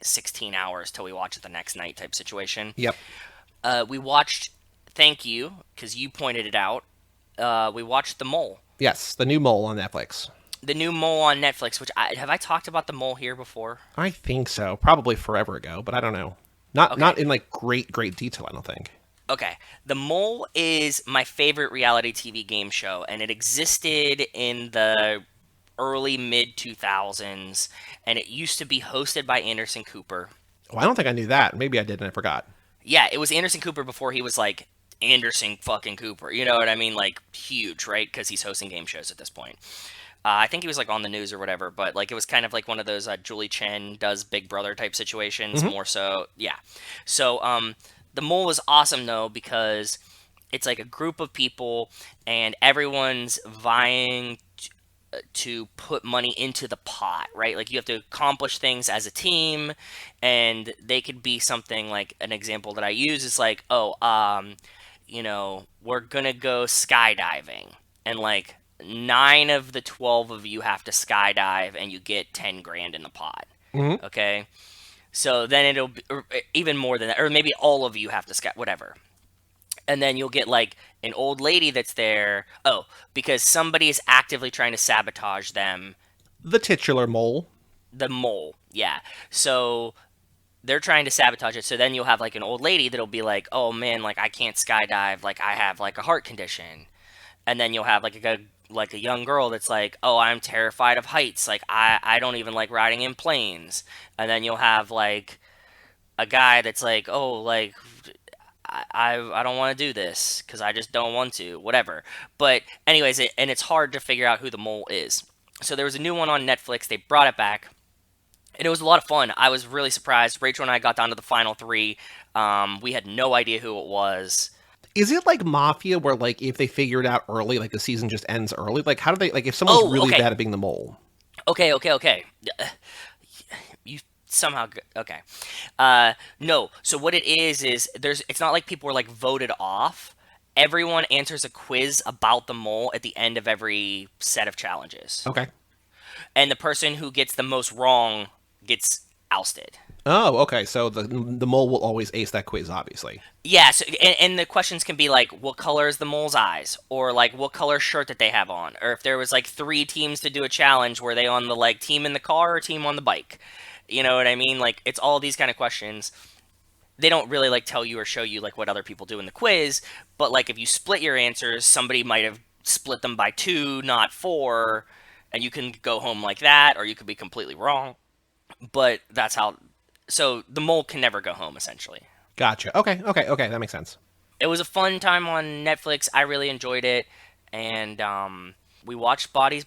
16 hours till we watch it the next night," type situation. yep, We watched. Thank you, because you pointed it out. We watched The Mole, yes, the new Mole on Netflix. the new Mole on Netflix. Which have I talked about The Mole here before? I think so, probably forever ago, but I don't know. Not Okay. in like great detail. I don't think. Okay. The Mole is my favorite reality TV game show, and it existed in the early mid 2000s, and it used to be hosted by Anderson Cooper. Oh, I don't think I knew that. Maybe I did and I forgot. Yeah, it was Anderson Cooper before he was like Anderson fucking Cooper. You know what I mean? Like huge, right? Because he's hosting game shows at this point. I think he was like on the news or whatever, but like it was kind of like one of those Julie Chen does Big Brother type situations, Hmm. more so. Yeah. So the Mole was awesome though because it's like a group of people and everyone's vying to put money into the pot, right? Like you have to accomplish things as a team, and they could be something like an example that I use is like, oh, we're gonna go skydiving, and like 9 of the 12 of you have to skydive, and you get 10 grand in the pot. Hmm. Okay, so then it'll be, or even more than that, or maybe all of you have to sky, whatever, and then you'll get like an old lady that's there. Oh, because somebody is actively trying to sabotage them. The titular Mole. The mole, yeah. So they're trying to sabotage it. So then you'll have like an old lady that'll be like, "Oh man, like I can't skydive. Like I have like a heart condition." And then you'll have like a young girl that's like, "Oh, I'm terrified of heights. Like I don't even like riding in planes." And then you'll have like a guy that's like, "Oh, like I don't want to do this because I just don't want to, whatever." But anyways, and it's hard to figure out who the mole is. So there was a new one on Netflix. They brought it back, and it was a lot of fun. I was really surprised. Rachel and I got down to the final three. We had no idea who it was. Is it like Mafia, where like if they figure it out early, like the season just ends early? Like how do they like if someone's Oh, really okay, bad at being the mole? okay. You somehow okay. No. So what it is there's. It's not like people were like voted off. Everyone answers a quiz about the mole at the end of every set of challenges. Okay. And the person who gets the most wrong gets ousted. Oh, okay. So the mole will always ace that quiz, obviously. Yeah, so, and the questions can be like, what color is the mole's eyes? Or like, what color shirt that they have on? Or if there was like 3 teams to do a challenge, were they on the like team in the car or team on the bike? You know what I mean? Like, it's all these kind of questions. They don't really like tell you or show you like what other people do in the quiz, but like if you split your answers, somebody might have split them by 2, not 4, and you can go home like that, or you could be completely wrong. But that's how. So the mole can never go home, essentially. Gotcha. Okay. That makes sense. It was a fun time on Netflix. I really enjoyed it, and we watched Bodies,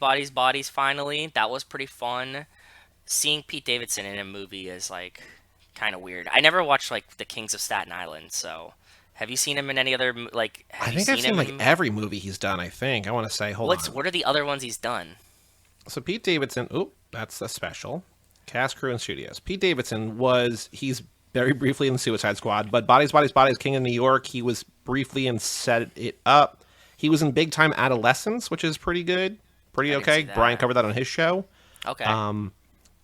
finally. That was pretty fun. Seeing Pete Davidson in a movie is like kind of weird. I never watched like The Kings of Staten Island, so have you seen him in any other like? I Have you think I've seen seen like him? every movie he's done. I think I want to say. Hold on. What are the other ones he's done? So Pete Davidson. Oop, that's a special. Cast, crew, and studios. Pete Davidson he's very briefly in the Suicide Squad, but Bodies, King of New York. He was briefly in Set It Up. He was in Big Time Adolescence, which is pretty good, pretty I didn't okay. see Brian that. covered that on his show. Okay.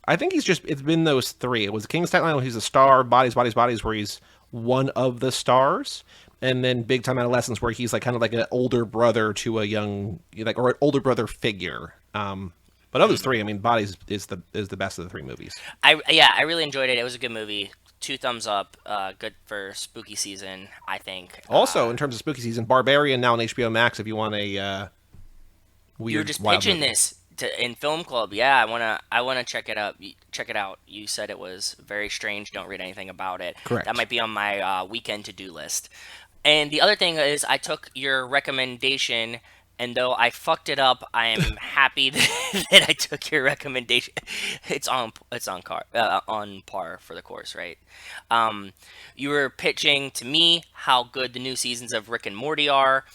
I think it's been those three. It was King of Staten Island, where he's a star. Bodies, where he's one of the stars, and then Big Time Adolescence, where he's like kind of like an older brother to a young, like, or an older brother figure. But of those three, I mean, Bodies is the best of the three movies. I really enjoyed it. It was a good movie. 2 thumbs up. Good for spooky season, I think. Also, in terms of spooky season, Barbarian now on HBO Max. If you want a You were weird, just wild pitching movie. this. In film club, yeah, I wanna check it out. Check it out. You said it was very strange. Don't read anything about it. That Correct. might be on my weekend to do list. And the other thing is, I took your recommendation, and though I fucked it up, I am happy that I took your recommendation. It's on par for the course, right? Um, you were pitching to me how good the new seasons of Rick and Morty are,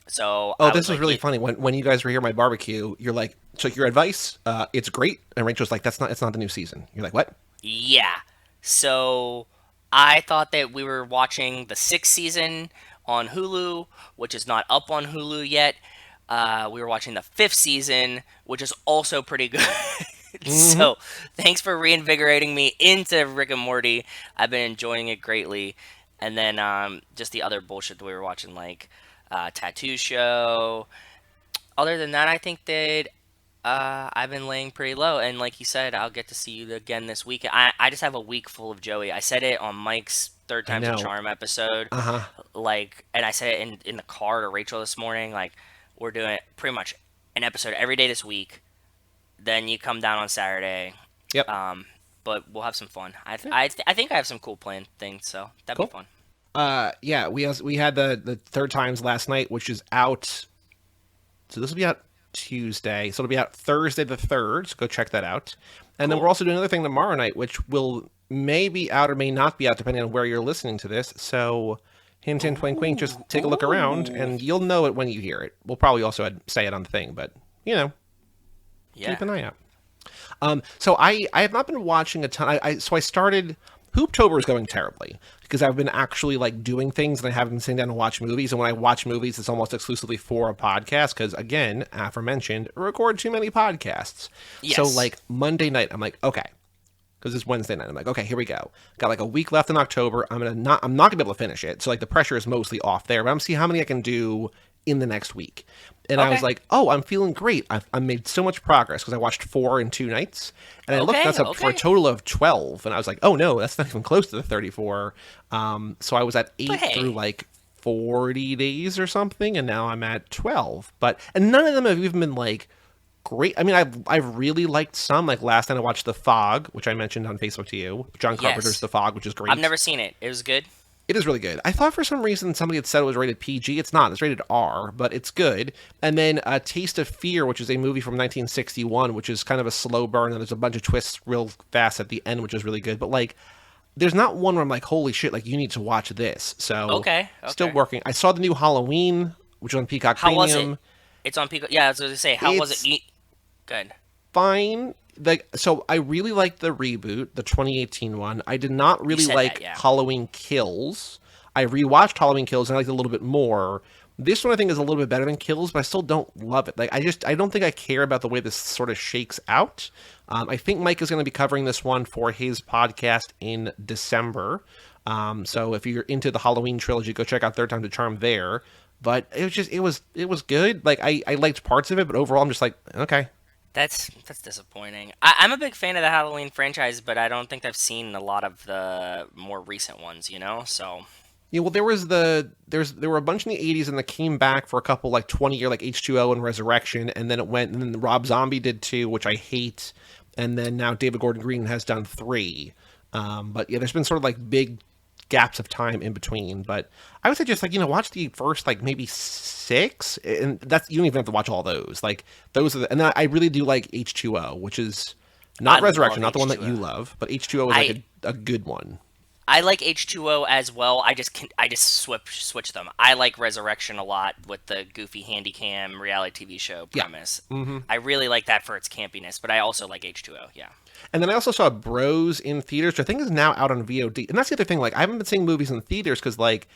so Oh, I this was was like, really funny. When you guys were here at my barbecue, you're like, took your advice. It's great. And Rachel's like, it's not the new season. You're like, what? yeah. So I thought that we were watching the sixth season on Hulu, which is not up on Hulu yet. We were watching the fifth season, which is also pretty good. Hmm. So thanks for reinvigorating me into Rick and Morty. I've been enjoying it greatly. And then just the other bullshit that we were watching, like Tattoo Show. Other than that, I think that I've been laying pretty low, and like you said, I'll get to see you again this week. I just have a week full of Joey. I said it on Mike's third I time's a know. charm episode, Uh huh. like, and I said it in the car to Rachel this morning. Like, we're doing pretty much an episode every day this week. Then you come down on Saturday, Yep. um, but we'll have some fun. Yeah. I think I have some cool planned things, so that'd be Cool. fun. Yeah. We had the third times last night, which is out. So this will be out Tuesday. So it'll be out Thursday the 3rd. So go check that out. And then we're Cool. also doing another thing tomorrow night, which will may be out or may not be out depending on where you're listening to this. So hint, hint, wink, wink. Just Ooh, take a look around, ooh, and you'll know it when you hear it. We'll probably also say it on the thing, but you know, yeah. keep an eye out. So I have not been watching a ton. So I started. Hooptober is going terribly because I've been actually like doing things and I haven't been sitting down to watch movies. And when I watch movies, it's almost exclusively for a podcast because, again, aforementioned, I record too many podcasts. So Yes. like Monday night, I'm like, okay, because it's Wednesday night. I'm like, okay, here we go. Got like a week left in October. I'm not gonna be able to finish it. So like the pressure is mostly off there, but I'm seeing how many I can do in the next week. And I was Okay. like, oh, I'm feeling great. I made so much progress because I watched 4 in 2 nights, and I looked Okay. that's up for a Okay. total of 12. And I was like, oh no, that's not even close to the 34. So I was at But 8 through hey, like 40 days or something, and now I'm at 12. And none of them have even been like great. I mean, I've really liked some. Like last night, I watched The Fog, which I mentioned on Facebook to you. John Carpenter's yes. The Fog, which is I've great. never seen it. It was good. It is really good. I thought for some reason somebody had said it was rated PG. It's not. It's rated R, but it's good. And then Taste of Fear, which is a movie from 1961, which is kind of a slow burn, and there's a bunch of twists real fast at the end, which is really good. But like, there's not one where I'm like, holy shit, like you need to watch this. So Okay. still Okay. working. I saw the new Halloween, which is on Peacock How was it? Premium. It's on Pico. Yeah, I was going to say, how was it? It's Good. fine. Like, so I really liked the reboot, the 2018 one. I did not You really said that, like yeah. Halloween Kills. I rewatched Halloween Kills and I liked it a little bit more. This one I think is a little bit better than Kills, but I still don't love it. Like, I don't think I care about the way this sort of shakes out. I think Mike is going to be covering this one for his podcast in December. So if you're into the Halloween trilogy, go check out Third Time to Charm there. But it was good. Like I liked parts of it, but overall I'm just like, okay. That's disappointing. I'm a big fan of the Halloween franchise, but I don't think I've seen a lot of the more recent ones, you know? So, Yeah, well, there were a bunch in the '80s and that came back for a couple like 20 year like H2O and Resurrection, and then it went and then Rob Zombie did two, which I hate, and then now David Gordon Green has done three. But yeah, there's been sort of like big gaps of time in between. But I would say just like watch the first like maybe six, and that's you don't even have to watch all those. Like those are and then I really do like H2O, which is I not love Resurrection, not the one that you H2O. love, but H2O is like I a good one. I like H2O as well. I just switch them. I like Resurrection a lot with the goofy handycam reality TV show Yeah. premise. Mm-hmm. I really like that for its campiness, but I also like H2O. Yeah. And then I also saw Bros in theaters, which I think is now out on VOD. And that's the other thing. Like, I haven't been seeing movies in theaters because, like,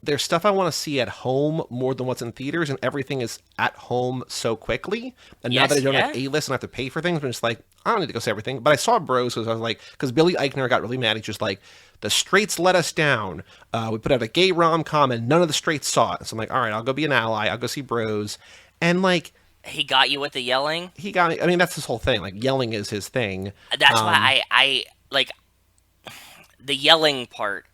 there's stuff I want to see at home more than what's in theaters, and everything is at home so quickly. And now that I Yes, don't have yeah. A-list and I have to pay for things, I'm just like, I don't need to go see everything. But I saw Bros because I was like, because Billy Eichner got really mad. He's just like, the straights let us down. We put out a gay rom-com and none of the straights saw it. So I'm like, all right, I'll go be an ally. I'll go see Bros. And like, He got you with the yelling. he got, I mean, that's his whole thing. Like, yelling is his thing. That's why Um, I like the yelling part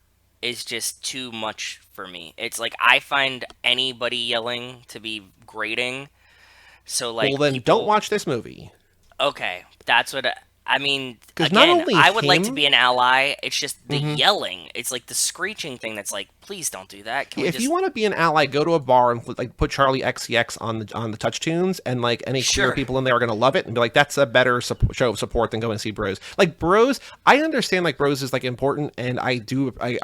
is just too much for me. It's like I find anybody yelling to be grating. So like, Well, then don't watch this movie. Okay, that's what I mean. Because not Again, only I would like to him, be an ally. It's just the yelling. It's like the screeching thing. That's like, please don't do that. Can we if just? you want to be an ally, go to a bar and like put Charlie XCX on the touch tunes, and like any queer Sure. people in there are gonna love it and be like, that's a better show of support than going to see Bros. Like Bros, I understand like Bros is like important, and I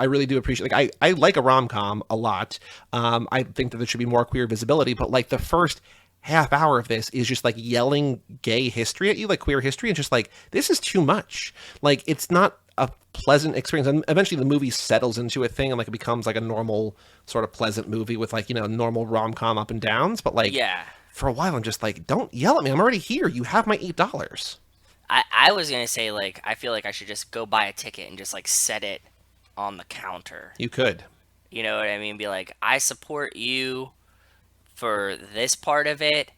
really do appreciate I like a rom com a lot. I think that there should be more queer visibility, but like the first half hour of this is just like yelling gay history at you, like queer history, and just like this is too much. Like it's not a pleasant experience, and eventually the movie settles into a thing and like it becomes like a normal sort of pleasant movie with like, you know, normal rom-com up and downs, but like Yeah. for a while I'm just like, don't yell at me, I'm already here, you have my $8. I was gonna say like I feel like I should just go buy a ticket and just like set it on the counter. You could. You know what I mean? Be like, I support you for this part of it,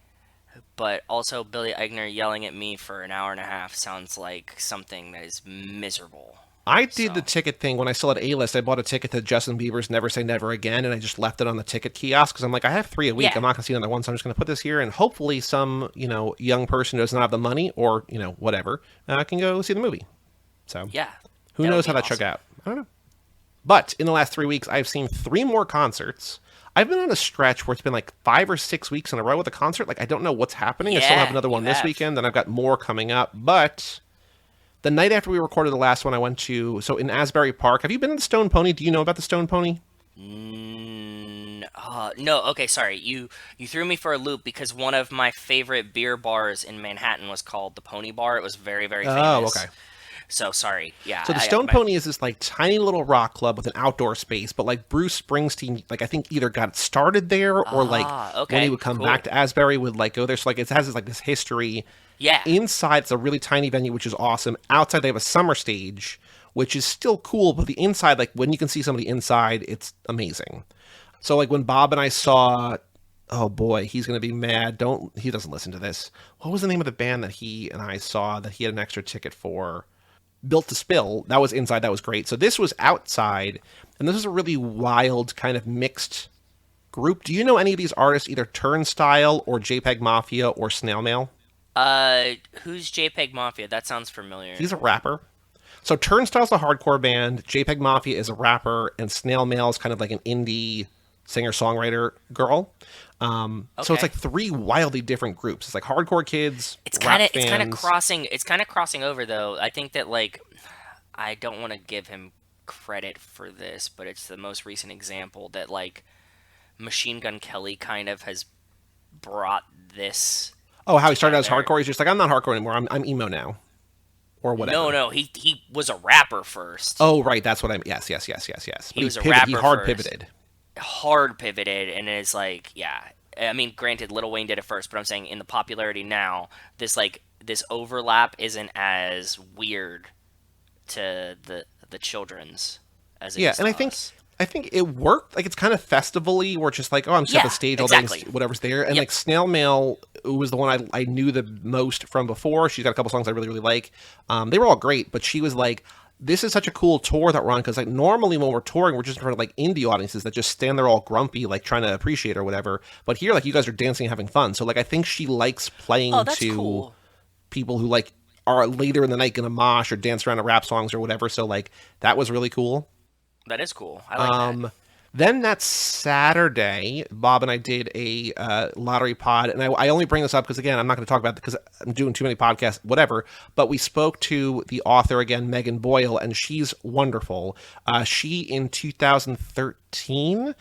but also Billy Eichner yelling at me for an hour and a half sounds like something that is miserable. I did the So ticket thing when I still had A-List. I bought a ticket to Justin Bieber's Never Say Never Again, and I just left it on the ticket kiosk because I'm like, I have 3 a week. yeah, I'm not going to see another one, so I'm just going to put this here, and hopefully some, you know, young person who does not have the money or, you know, whatever, can go see the movie. So yeah, who that would knows be how that shook awesome. out? I don't know. But in the last 3 weeks, I've seen 3 more concerts. I've been on a stretch where it's been like 5 or 6 weeks in a row with a concert. Like, I don't know what's happening. I still have Yeah, another you one this have. weekend, and I've got more coming up. But the night after we recorded the last one, I went to, so in Asbury Park. Have you been to the Stone Pony? Do you know about the Stone Pony? No, okay, sorry. You threw me for a loop because one of my favorite beer bars in Manhattan was called the Pony Bar. It was very, very Oh, famous. okay. So sorry. Yeah, So the Stone Pony is this like tiny little rock club with an outdoor space, but like Bruce Springsteen, like I think either got started there or like when he okay, would come back cool. to Asbury would like go there. So like it has this like this history. Yeah. Inside, it's a really tiny venue, which is awesome. Outside, they have a summer stage, which is still cool, but the inside, like when you can see some of the inside, it's amazing. So like when Bob and I saw, oh boy, he's gonna be mad. He doesn't listen to this. What was the name of the band that he and I saw that he had an extra ticket for? Built to Spill. That was inside. That was great. So this was outside, and this is a really wild kind of mixed group. Do you know any of these artists, either Turnstile or JPEG Mafia or Snail Mail? Who's JPEG Mafia? That sounds familiar. He's a rapper. So Turnstile's a hardcore band, JPEG Mafia is a rapper, and Snail Mail is kind of like an indie singer-songwriter girl. So it's Okay. like 3 wildly different groups. It's like hardcore kids, It's rap kind of fans. crossing over though. I think that like I don't want to give him credit for this, but it's the most recent example that like Machine Gun Kelly kind of has brought this Oh, how he started out as together. hardcore. He's just like, I'm not hardcore anymore. I'm emo now, or No, whatever. no, he was a rapper first. Oh, right. That's what I'm. Yes, yes, yes, yes, yes. But He was a He rapper hard first. pivoted. Hard pivoted and is like, yeah. I mean, granted, Lil Wayne did it first, but I'm saying in the popularity now, this overlap isn't as weird to the children's as it Yeah, is and to us. I think it worked. Like it's kind of festival-y, where it's just like, oh, I'm just at the Yeah, stage all day, exactly. and whatever's there. And Yep. like Snail Mail was the one I knew the most from before. She's got a couple songs I really really like. They were all great, but she was like, this is such a cool tour that we're on, because like normally when we're touring, we're just in front of like indie audiences that just stand there all grumpy, like trying to appreciate or whatever. But here, like you guys are dancing and having fun. So like I think she likes playing Oh, that's to cool. people who like are later in the night gonna mosh or dance around to rap songs or whatever. So like that was really cool. That is cool. I like that. Then that Saturday, Bob and I did a lottery pod, and I only bring this up because again, I'm not going to talk about it because I'm doing too many podcasts, whatever. But we spoke to the author again, Megan Boyle, and she's wonderful. She in 2013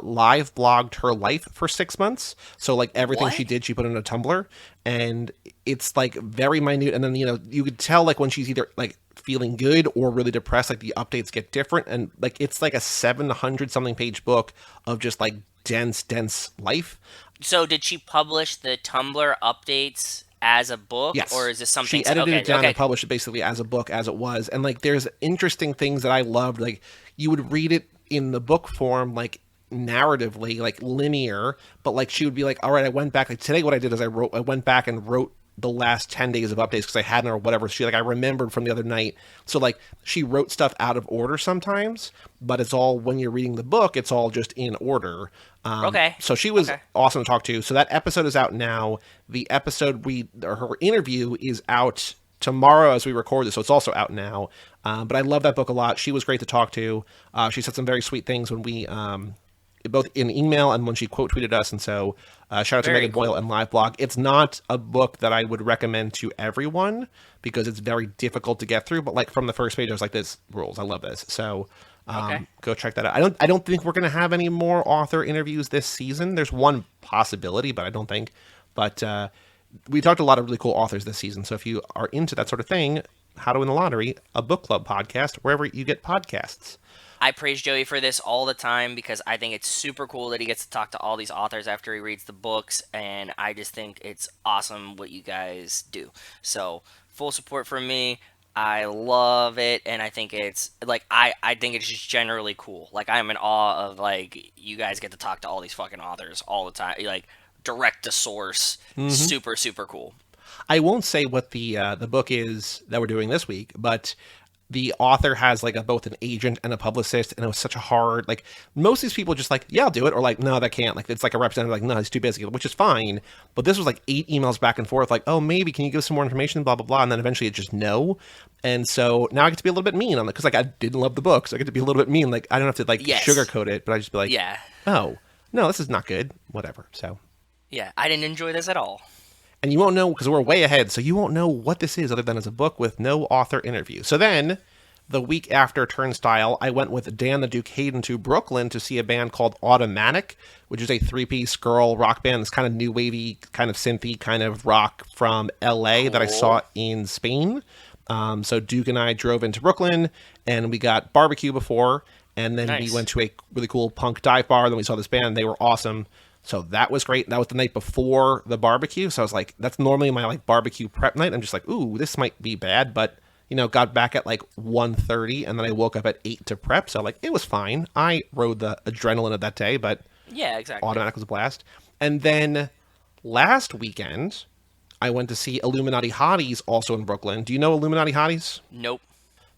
live blogged her life for 6 months. So like everything she What? did, she put in a Tumblr, and it's like very minute. And then you could tell like when she's either like feeling good or really depressed, like the updates get different, and like it's like a 700 something page book of just like dense life. So did she publish the Tumblr updates as a book, Yes, or is this something? she edited Okay, it down okay. and published it basically as a book as it was. And like there's interesting things that I loved. Like you would read it in the book form, like narratively, like linear, but like she would be like, all right, I went back, like today what I did is I went back and wrote the last 10 days of updates because I hadn't or whatever. She like I remembered from the other night. So like she wrote stuff out of order sometimes, but it's all when you're reading the book, it's all just in order. Okay. So she was Okay. awesome to talk to. So that episode is out now. The episode or her interview is out tomorrow as we record this, so it's also out now. But I love that book a lot. She was great to talk to. She said some very sweet things when we both in email and when she quote tweeted us. And so shout out to Very Megan Boyle cool. and Live Blog. It's not a book that I would recommend to everyone because it's very difficult to get through. But like from the first page, I was like, "This rules. I love this." So Okay. go check that out. I don't think we're gonna have any more author interviews this season. There's one possibility, but I don't think. But we talked to a lot of really cool authors this season. So if you are into that sort of thing, How to Win the Lottery, a book club podcast, wherever you get podcasts. I praise Joey for this all the time because I think it's super cool that he gets to talk to all these authors after he reads the books, and I just think it's awesome what you guys do. So, full support from me. I love it, and I think it's like I think it's just generally cool. Like I'm in awe of like you guys get to talk to all these fucking authors all the time, like direct to source. Super super cool. I won't say what the book is that we're doing this week, but the author has like both an agent and a publicist, and it was such a hard like most of these people just like yeah I'll do it or like no that can't like it's like a representative like no he's too busy, which is fine, but this was like 8 emails back and forth like oh maybe can you give some more information blah blah blah, and then eventually it just no. And so now I get to be a little bit mean on it because like I didn't love the book, so I get to be a little bit mean, like I don't have to like Yes. sugarcoat it, but I just be like Yeah. oh no this is not good whatever. So Yeah. I didn't enjoy this at all. and you won't know because we're way ahead, so you won't know what this is other than as a book with no author interview. So then, the week after Turnstile, I went with Dan the Duke Hayden to Brooklyn to see a band called Automatic, which is a three-piece girl rock band. It's kind of new wavy, kind of synthy, kind of rock from LA that I Cool. saw in Spain. So Duke and I drove into Brooklyn, and we got barbecue before, and then we Nice. went to a really cool punk dive bar. Then we saw this band; they were awesome. So that was great. That was the night before the barbecue. So I was like, that's normally my like barbecue prep night. I'm just like, ooh, this might be bad, but got back at like 1:30 and then I woke up at 8 to prep. So like it was fine. I rode the adrenaline of that day, but Yeah, exactly. Automatic was a blast. And then last weekend, I went to see Illuminati Hotties also in Brooklyn. Do you know Illuminati Hotties? Nope.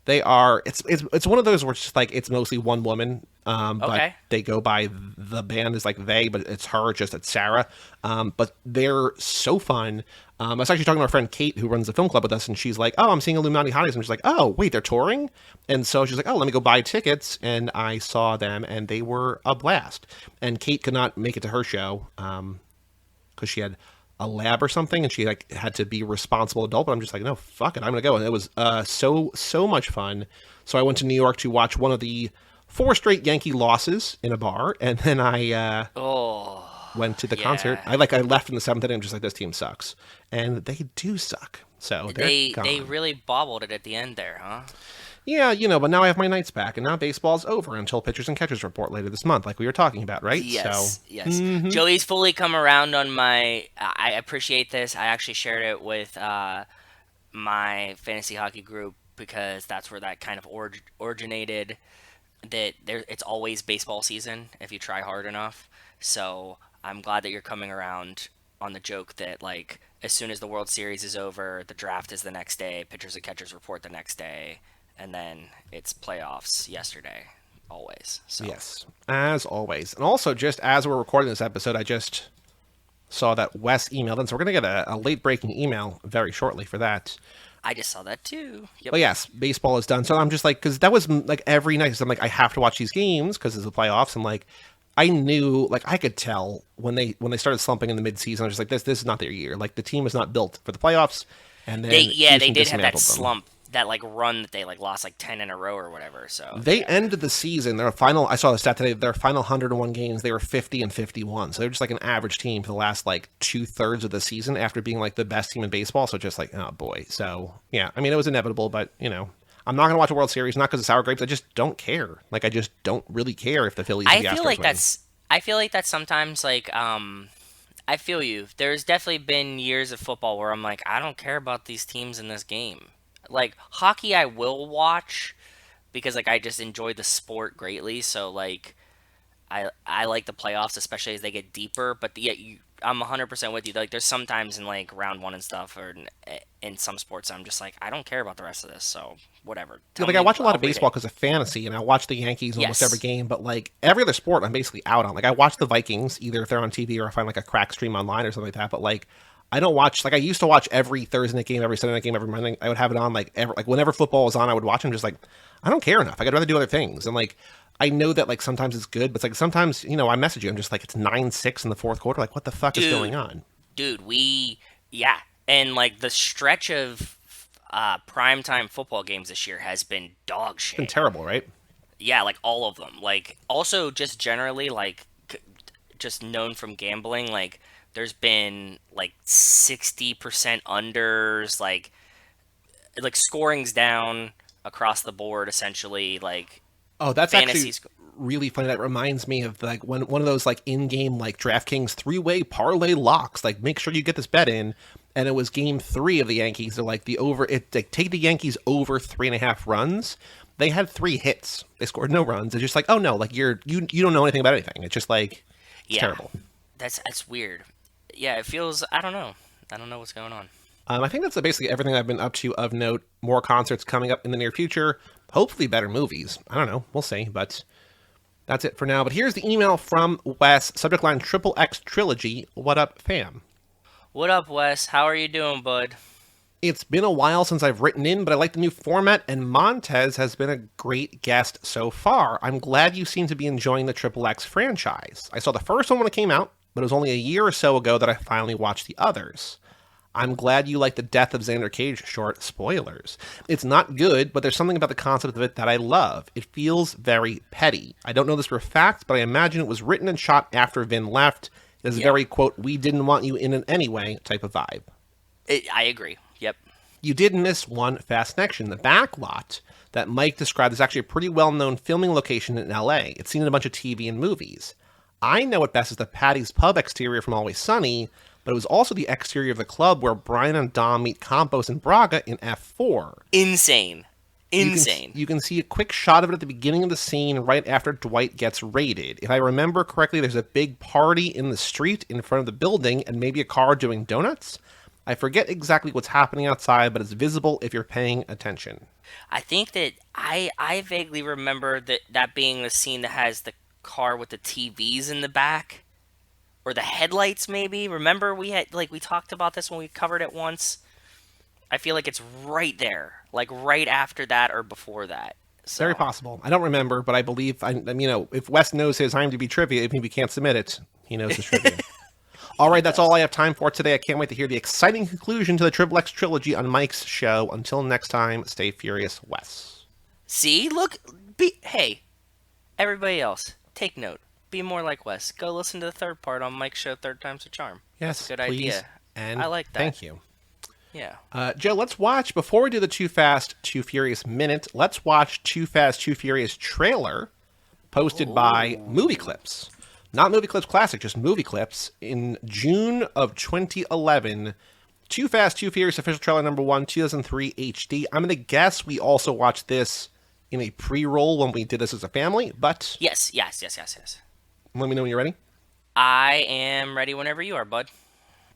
They are it's one of those where it's just like it's mostly one woman, but Okay. they go by the band is like they, but it's her, just it's Sarah. But they're so fun. I was actually talking to our friend Kate who runs the film club with us, and she's like, "Oh, I'm seeing Illuminati Hotties," and she's like, "Oh, wait, they're touring," and so she's like, "Oh, let me go buy tickets," and I saw them, and they were a blast. And Kate could not make it to her show, because she had a lab or something and she like had to be a responsible adult, but I'm just like no fuck it, I'm gonna go. And it was so much fun. So I went to New York to watch one of the four straight Yankee losses in a bar, and then I Oh, went to the concert. yeah. I left in the seventh inning. I'm just like this team sucks, and they do suck, so they're They gone. really bobbled it at the end there, huh? Yeah, but now I have my nights back, and now baseball's over until pitchers and catchers report later this month, like we were talking about, right? So Yes, yes. Joey's fully come around on my. I appreciate this. I actually shared it with my fantasy hockey group because that's where that kind of originated. That there, it's always baseball season if you try hard enough. So I'm glad that you're coming around on the joke that like as soon as the World Series is over, the draft is the next day, pitchers and catchers report the next day, and then it's playoffs yesterday, always. So yes, as always. And also, just as we're recording this episode, I just saw that Wes emailed in, so we're going to get a late breaking email very shortly for that. I just saw that too. Yep. But yes, baseball is done. So I'm just like, because that was like every night. So I'm like, I have to watch these games because it's the playoffs. And like, I knew, like, I could tell when they started slumping in the midseason. I was just like, this is not their year. Like, the team is not built for the playoffs. And then They Houston did have that dismantled them. slump, that like run that they like lost like 10 in a row or whatever. So They ended the season. Their final, I saw the stat today. Their final 101 games, they were 50-51. So they're just like an average team for the last like 2/3 of the season after being like the best team in baseball. So just like, oh boy. So yeah, I mean, it was inevitable, but I'm not gonna watch a World Series not because of sour grapes. I just don't care. Like, I just don't really care if the Phillies or I the feel Astros like win. that's sometimes like I feel you. There's definitely been years of football where I'm like, I don't care about these teams in this game. Like hockey, I will watch because like I just enjoy the sport greatly. So like I like the playoffs, especially as they get deeper. But I'm 100% with you. Like, there's sometimes in like round one and stuff, or in some sports, I'm just like, I don't care about the rest of this. So whatever. Yeah, Tell like me, I watch a lot I'll of read baseball it. because of fantasy, and I watch the Yankees in almost every Yes. game. But like every other sport, I'm basically out on. Like I watch the Vikings either if they're on TV or I find like a crack stream online or something like that. But like I don't watch like I used to watch every Thursday night game, every Sunday night game, every Monday. I would have it on like whenever football was on, I would watch. I'm just like I don't care enough. Like, I'd rather do other things. And like I know that like sometimes it's good, but it's like sometimes I message you. I'm just like it's 9-6 in the fourth quarter. Like what the fuck is going Dude, on? dude, yeah. And like the stretch of primetime football games this year has been dog It's been shit. terrible, right? Yeah, like all of them. Like also just generally like just known from gambling, like there's been like 60% unders, like scoring's down across the board essentially, like Oh, that's actually fantasies. really funny. That reminds me of like one of those like in-game like DraftKings three-way parlay locks. Like, make sure you get this bet in. And it was game three of the Yankees. They're like the over. It like, take the Yankees over 3.5 runs. They had 3 hits. They scored no runs. It's just like, oh no, like you don't know anything about anything. It's just like it's Yeah, terrible. that's weird. Yeah, it feels, I don't know. I don't know what's going on. I think that's basically everything I've been up to of note. More concerts coming up in the near future. Hopefully, better movies. I don't know. We'll see. But that's it for now. But here's the email from Wes. Subject line Triple X Trilogy. What up, fam? What up, Wes? How are you doing, bud? It's been a while since I've written in, but I like the new format, and Montez has been a great guest so far. I'm glad you seem to be enjoying the Triple X franchise. I saw the first one when it came out, but it was only a year or so ago that I finally watched the others. I'm glad you like the Death of Xander Cage short. Spoilers. It's not good, but there's something about the concept of it that I love. It feels very petty. I don't know this for a fact, but I imagine it was written and shot after Vin left. It is a Yeah, very, quote, we didn't want you in it anyway type of vibe. I agree. Yep. You did miss one fast connection. The back lot that Mike described is actually a pretty well-known filming location in LA. It's seen in a bunch of TV and movies. I know it best as the Patty's Pub exterior from Always Sunny, but it was also the exterior of the club where Brian and Dom meet Campos and Braga in F4. Insane. You can Insane. you can see a quick shot of it at the beginning of the scene right after Dwight gets raided. If I remember correctly, there's a big party in the street in front of the building and maybe a car doing donuts. I forget exactly what's happening outside, but it's visible if you're paying attention. I think that I vaguely remember that being the scene that has the car with the TVs in the back, or the headlights maybe. Remember we talked about this when we covered it once. I feel like it's right there, like right after that or before that. Very So, possible. I don't remember, but I believe, if Wes knows his IMDb trivia, even if he can't submit it, he knows his trivia. All right, that's all I have time for today. I can't wait to hear the exciting conclusion to the Triple X trilogy on Mike's show. Until next time, stay furious, Wes. see, look, hey, everybody else, take note. Be more like Wes. Go listen to the third part on Mike's show, Third Time's a Charm. That's Yes, a good please, idea. and I like that. thank you. Yeah. Joe, let's watch, before we do the Too Fast, Too Furious minute, let's watch Too Fast, Too Furious trailer posted by Movie Clips. Not Movie Clips Classic, just Movie Clips. In June of 2011, Too Fast, Too Furious official trailer number 1, 2003 HD. I'm going to guess we also watched this in a pre-roll when we did this as a family, but Yes, yes, yes, yes, yes. let me know when you're ready. I am ready whenever you are, bud.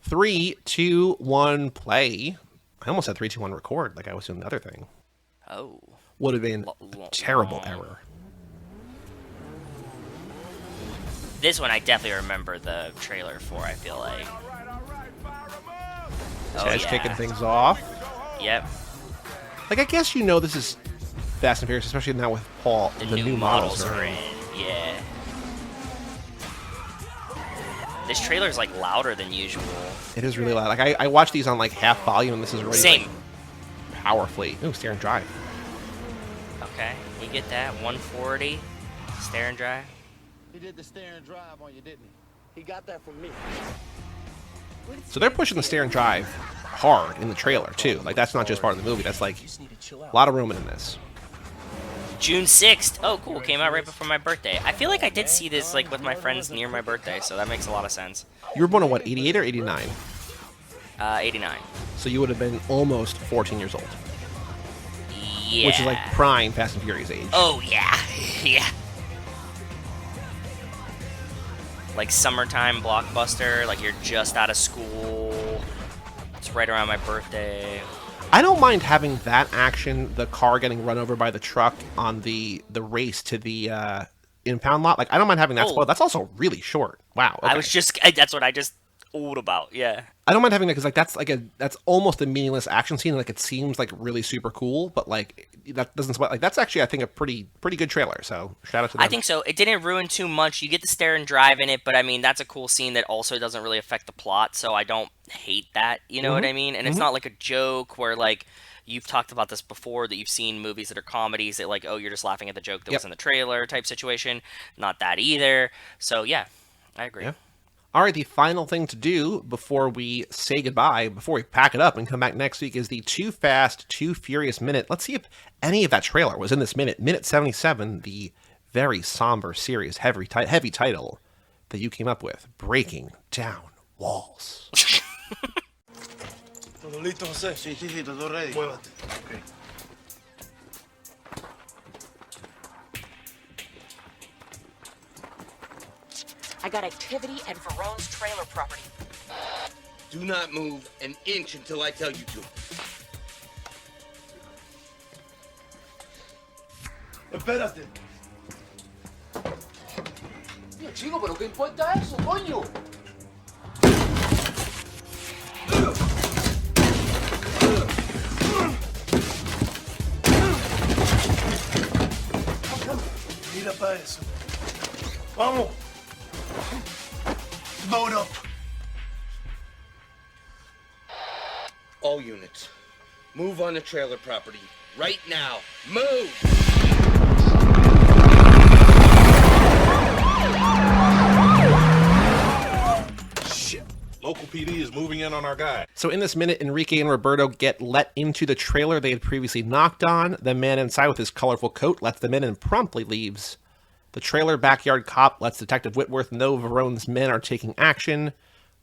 3, 2, 1, play. I almost said 3, 2, 1, record, like I was doing the other thing. Oh. Would have been a terrible long. error. This one I definitely remember the trailer for, I feel like. Oh, Ted's yeah. kicking things off. Yep. Like, I guess this is Fast and Furious, especially now with Paul. The new models are in. Yeah. This trailer's like louder than usual. It is really loud. Like, I watch these on like half volume, and this is already Same. like, powerfully. Ooh, steer and drive. Okay, you get that. 140. Stare and drive. He did the stare and drive on you, didn't he? He got that from me. So they're pushing the steer and drive hard in the trailer too. Like, that's not just part of the movie. That's like a lot of room in this. June 6th. Oh, cool. Came out right before my birthday. I feel like I did see this like with my friends near my birthday, so that makes a lot of sense. You were born in what, 88 or 89? 89. So you would have been almost 14 years old, Yeah. which is like prime Fast and Furious age. Oh, yeah. Yeah. like summertime blockbuster, like you're just out of school. It's right around my birthday. I don't mind having that action, the car getting run over by the truck on the race to the impound lot. Like, I don't mind having that spoiled. That's also really short. Wow. Okay. That's what I just old about. Yeah. I don't mind having that because that's almost a meaningless action scene. Like, it seems like really super cool, but like that doesn't like that's actually I think a pretty good trailer. So shout out to them. I think so. It didn't ruin too much. You get to stare and drive in it, but I mean that's a cool scene that also doesn't really affect the plot. So I don't hate that. You know what I mean? And it's not like a joke where like you've talked about this before that you've seen movies that are comedies that like, oh, you're just laughing at the joke that was in the trailer type situation. Not that either. So yeah, I agree. Yeah. All right, the final thing to do before we say goodbye, before we pack it up and come back next week, is the Too Fast, Too Furious minute. Let's see if any of that trailer was in this minute. Minute 77, the very somber, serious, heavy title that you came up with, Breaking Down Walls. ¿Todo listo, José? Sí, todo ready. Muévate. Okay. I got activity at Verone's trailer property. Do not move an inch until I tell you to. Espérate. Tío, chico, pero ¿qué importa eso, coño? Mira para eso. Vamos. Load up. All units, move on the trailer property. Right now. Move! Shit. Local PD is moving in on our guy. So in this minute, Enrique and Roberto get let into the trailer they had previously knocked on. The man inside with his colorful coat lets them in and promptly leaves. The trailer backyard cop lets Detective Whitworth know Verone's men are taking action.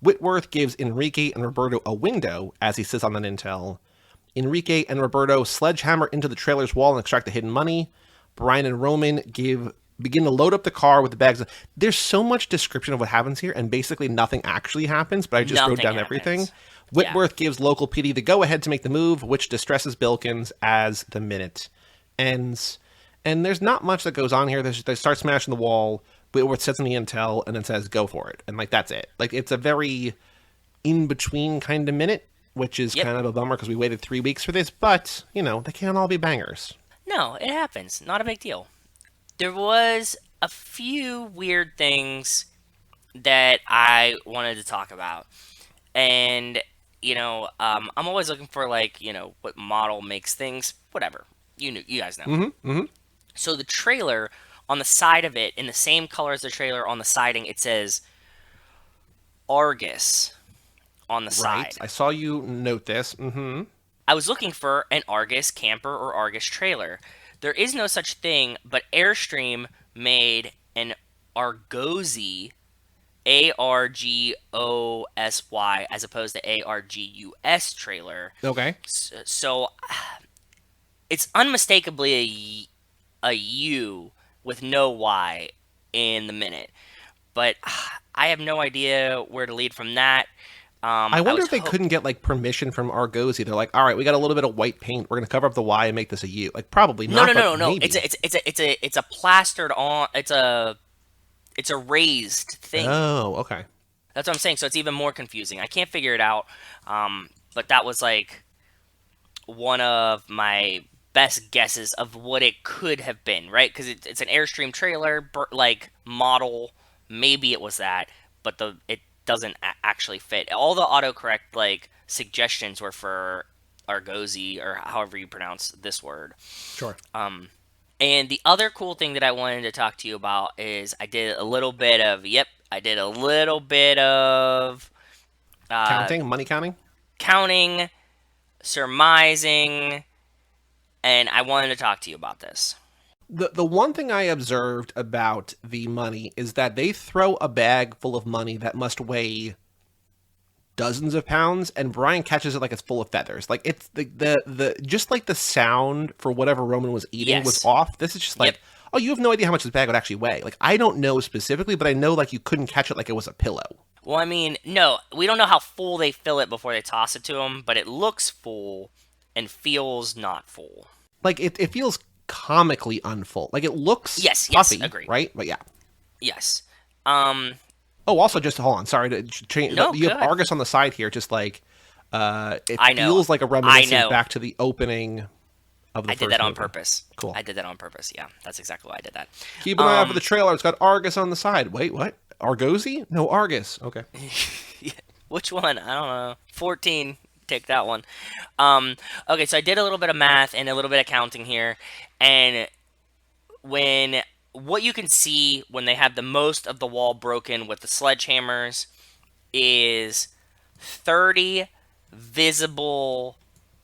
Whitworth gives Enrique and Roberto a window as he sits on an intel. Enrique and Roberto sledgehammer into the trailer's wall and extract the hidden money. Brian and Roman begin to load up the car with the bags. There's so much description of what happens here, and basically nothing actually happens, but I just wrote down everything. Whitworth gives local PD the go-ahead to make the move, which distresses Bilkins as the minute ends. And there's not much that goes on here. They start smashing the wall. Whitworth sets in the intel and then says, go for it. And, like, that's it. Like, it's a very in-between kind of minute, which is kind of a bummer because we waited 3 weeks for this. But, you know, they can't all be bangers. No, it happens. Not a big deal. There was a few weird things that I wanted to talk about. And, you know, I'm always looking for, like, you know, what model makes things. Whatever. You guys know. So the trailer, on the side of it, in the same color as the trailer on the siding, it says Argus on the side. I saw you note this. I was looking for an Argus camper or Argus trailer. There is no such thing, but Airstream made an Argosy, Argosy, as opposed to Argus trailer. Okay. So it's unmistakably a U with no Y in the minute. But I have no idea where to lead from that. I wonder if they couldn't get, like, permission from Argosy. They're like, all right, we got a little bit of white paint. We're going to cover up the Y and make this a U. Like, probably not. No. Maybe. It's a plastered on. It's a raised thing. Oh, okay. That's what I'm saying. So it's even more confusing. I can't figure it out. But that was like one of my best guesses of what it could have been, right? Because it's an Airstream trailer, like model. Maybe it was that, but it doesn't actually fit. All the autocorrect like suggestions were for Argosy, or however you pronounce this word. Sure. And the other cool thing that I wanted to talk to you about is I did a little bit of Money counting, surmising, and I wanted to talk to you about this. The one thing I observed about the money is that they throw a bag full of money that must weigh dozens of pounds, and Brian catches it like it's full of feathers. Like, it's the just like the sound for whatever Roman was eating was off. This is just like oh, you have no idea how much this bag would actually weigh. Like, I don't know specifically, but I know, like, you couldn't catch it like it was a pillow. Well, I mean, no, we don't know how full they fill it before they toss it to them, but it looks full and feels not full. Like, it feels comically unfull. Like, it looks Yes, puffy, agreed. right? But yeah. Yes. Oh, also, just hold on. Sorry to change. No, you have good. Argus on the side here, just like it I know. feels like a reminiscence know. back to the opening of the I first did that on movie. purpose. Cool. I did that on purpose. Yeah, that's exactly why I did that. Keep an eye out for the trailer. It's got Argus on the side. Wait, what? Argosy? No, Argus. Okay. Which one? I don't know. 14. Take that one. Okay, so I did a little bit of math and a little bit of counting here, and what you can see when they have the most of the wall broken with the sledgehammers is 30 visible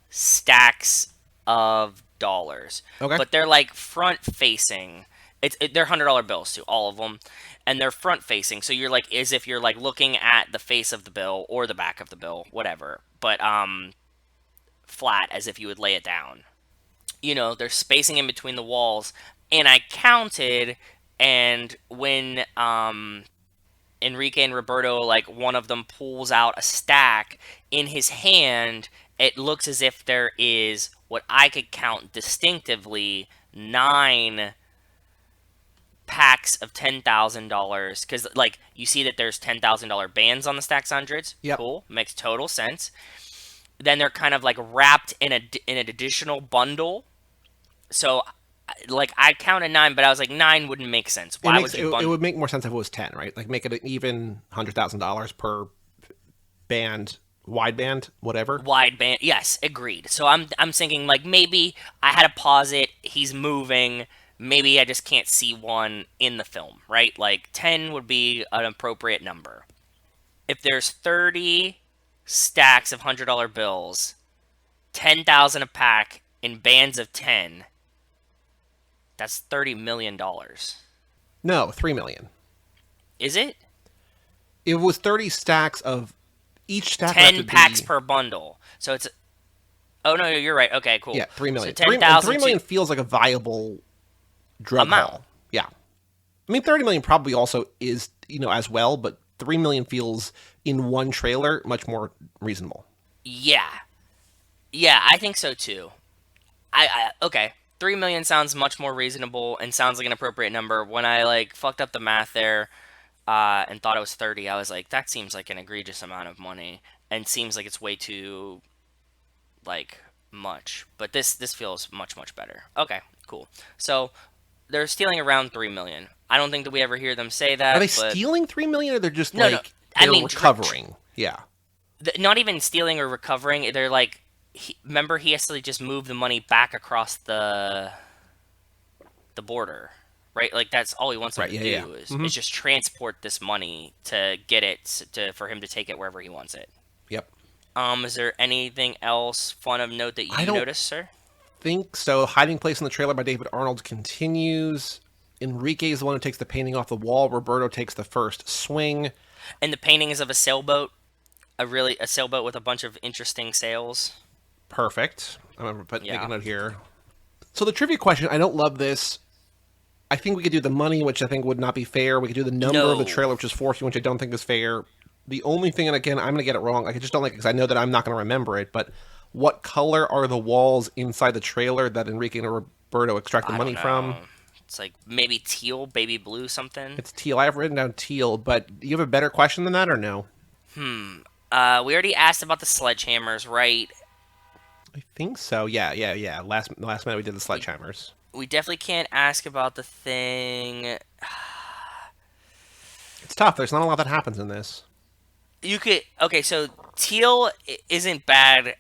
stacks of dollars. Okay. But they're like front facing. They're $100 bills too, all of them, and they're front facing. So you're like, as if you're like looking at the face of the bill or the back of the bill, whatever. But flat, as if you would lay it down. You know, there's spacing in between the walls, and I counted, and when Enrique and Roberto, like, one of them pulls out a stack in his hand, it looks as if there is what I could count distinctively 9 packs of $10,000, because, like, you see that there's $10,000 bands on the Stacks Hundreds. Yep. Cool, makes total sense. Then they're kind of like wrapped in an additional bundle. So, like, I counted 9, but I was like, 9 wouldn't make sense. Why would you it bundle? would make more sense if it was 10, right? Like, make it an even $100,000 per band, wide band, whatever. Wide band, yes, agreed. So I'm thinking, like, maybe I had to pause it. He's moving. Maybe I just can't see one in the film, right? Like, 10 would be an appropriate number. If there's 30 stacks of $100 bills, 10,000 a pack in bands of 10, that's $30 million. No, 3 million. Is it? It was 30 stacks of each stack. would have 10 to packs be, per bundle. So it's... Oh, no, you're right. Okay, cool. Yeah, 3 million. So 3 million feels like a viable drug amount. haul. Yeah. I mean, 30 million probably also is, as well, but 3 million feels in one trailer much more reasonable. Yeah. Yeah, I think so too. Okay. 3 million sounds much more reasonable and sounds like an appropriate number. When I, like, fucked up the math there and thought it was 30, I was like, that seems like an egregious amount of money and seems like it's way too, like, much. But this feels much, much better. Okay, cool. So they're stealing around 3 million. I don't think that we ever hear them say that. Are they but stealing 3 million, or they're just No, no. they're I mean, recovering? Yeah. not even stealing or recovering. They're like, remember, he has to just move the money back across the border, right? Like, that's all he wants them to do is just transport this money to get it for him to take it wherever he wants it. Yep. Is there anything else fun of note that you noticed, sir? Think so. Hiding place in the trailer by David Arnold continues. Enrique is the one who takes the painting off the wall. Roberto takes the first swing. And the painting is of a sailboat, a sailboat with a bunch of interesting sails. Perfect. I'm going to make a note here. So the trivia question, I don't love this. I think we could do the money, which I think would not be fair. We could do the number of the trailer, which is 14, which I don't think is fair. The only thing, and again, I'm going to get it wrong. I just don't like it because I know that I'm not going to remember it. But what color are the walls inside the trailer that Enrique and Roberto extract the money from? It's like maybe teal, baby blue, something. It's teal. I have written down teal, but do you have a better question than that or no? We already asked about the sledgehammers, right? I think so. Yeah. Last minute we did the sledgehammers. We definitely can't ask about the thing. It's tough. There's not a lot that happens in this. Okay, so teal isn't bad.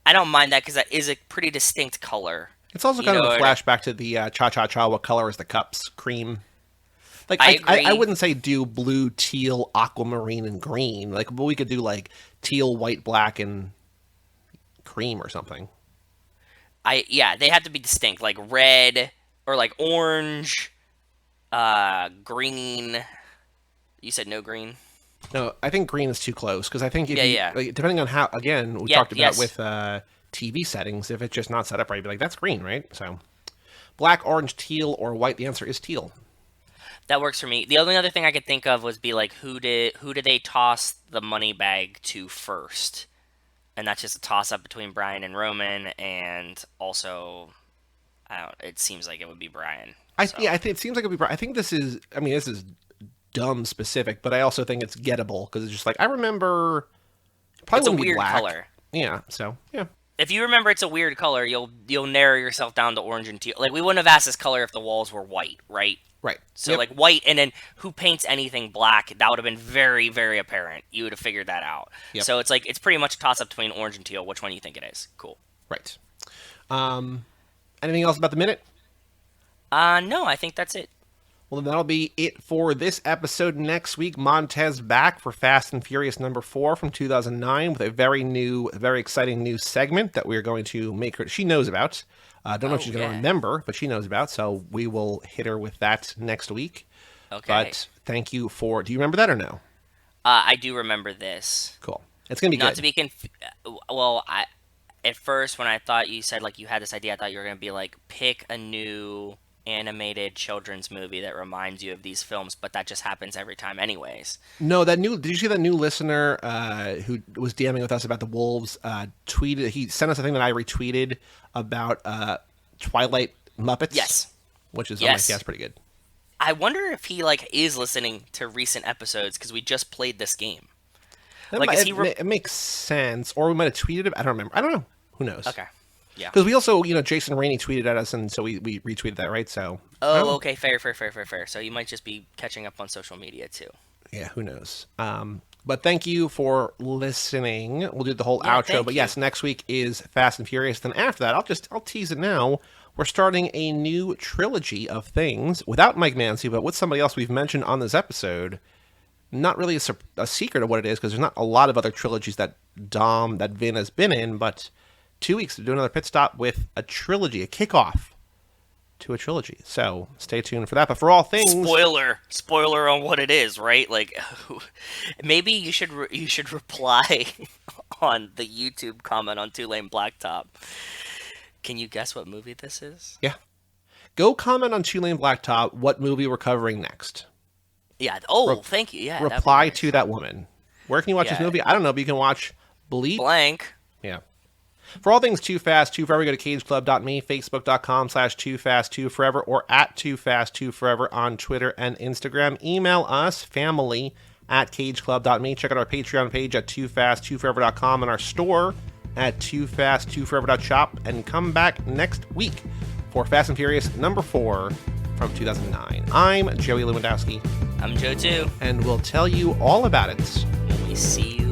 I don't mind that because that is a pretty distinct color. It's also kind of a flashback to the Cha-Cha-Cha. What color is the cups? Cream. Like, I agree. I wouldn't say do blue, teal, aquamarine, and green. Like, but we could do like teal, white, black, and cream or something. They have to be distinct, like red or like orange, green. You said no green. No, I think green is too close because I think if like, depending on how, again, we talked about with TV settings, if it's just not set up right, you'd be like, that's green, right? So, black, orange, teal, or white. The answer is teal. That works for me. The only other thing I could think of was be like, who did they toss the money bag to first? And that's just a toss up between Brian and Roman, and also, it seems like it would be Brian. I think it seems like it would be Brian. I think this is dumb specific, but I also think it's gettable because it's just like I remember. Probably It's a wouldn't be weird black. color. Yeah. So yeah. If you remember it's a weird color, you'll narrow yourself down to orange and teal. Like, we wouldn't have asked this color if the walls were white, right? Right. So, Yep. like, white, and then who paints anything black? That would have been very, very apparent. You would have figured that out. Yep. So it's like, it's pretty much a toss-up between orange and teal. Which one do you think it is? Cool. Right. Anything else about the minute? No, I think that's it. Well, then that'll be it for this episode. Next week, Montez back for Fast and Furious number 4 from 2009 with a very exciting new segment that we're going to make her. She knows about. Don't know if she's going to remember, but she knows about. So we will hit her with that next week. Okay. But thank you for. Do you remember that or no? I do remember this. Cool. It's going to be Not good. to be well, at first when I thought you said like you had this idea, I thought you were going to be like, pick a new animated children's movie that reminds you of these films, but that just happens every time anyways. No, did you see that new listener who was DMing with us about the Wolves tweeted? He sent us a thing that I retweeted about Twilight Muppets. Yes. Which is, Yes. yeah, it's pretty good. I wonder if he like is listening to recent episodes because we just played this game. It makes sense. Or we might have tweeted it. I don't remember. I don't know. Who knows? Okay. Yeah. Because we also, Jason Rainey tweeted at us, and so we retweeted that, right? So. Oh, okay. Fair. So you might just be catching up on social media too. Yeah, who knows? But thank you for listening. We'll do the whole Yeah, outro. thank But you. yes, next week is Fast and Furious. Then after that, I'll tease it now. We're starting a new trilogy of things without Mike Mancy, but with somebody else we've mentioned on this episode. Not really a secret of what it is, because there's not a lot of other trilogies that Vin has been in, but 2 weeks to do another pit stop with a trilogy, a kickoff to a trilogy. So stay tuned for that. But for all things, Spoiler on what it is, right? Like, maybe you should reply on the YouTube comment on Two Lane Blacktop. Can you guess what movie this is? yeah, go comment on Two Lane Blacktop what movie we're covering next. Yeah. Oh, thank you. Yeah. that'd be Reply nice. to that woman. Where can you watch this Yeah. movie? I don't know, but you can watch Bleak. Blank. Yeah. For all things Too Fast, Too Forever, go to cageclub.me, facebook.com/TooFast2Forever, or at TooFast2Forever on Twitter and Instagram. Email us, family@cageclub.me. Check out our Patreon page at TooFast2Forever.com and our store at TooFast2Forever.shop. And come back next week for Fast and Furious number 4 from 2009. I'm Joey Lewandowski, I'm Joe too. and we'll tell you all about it. We see you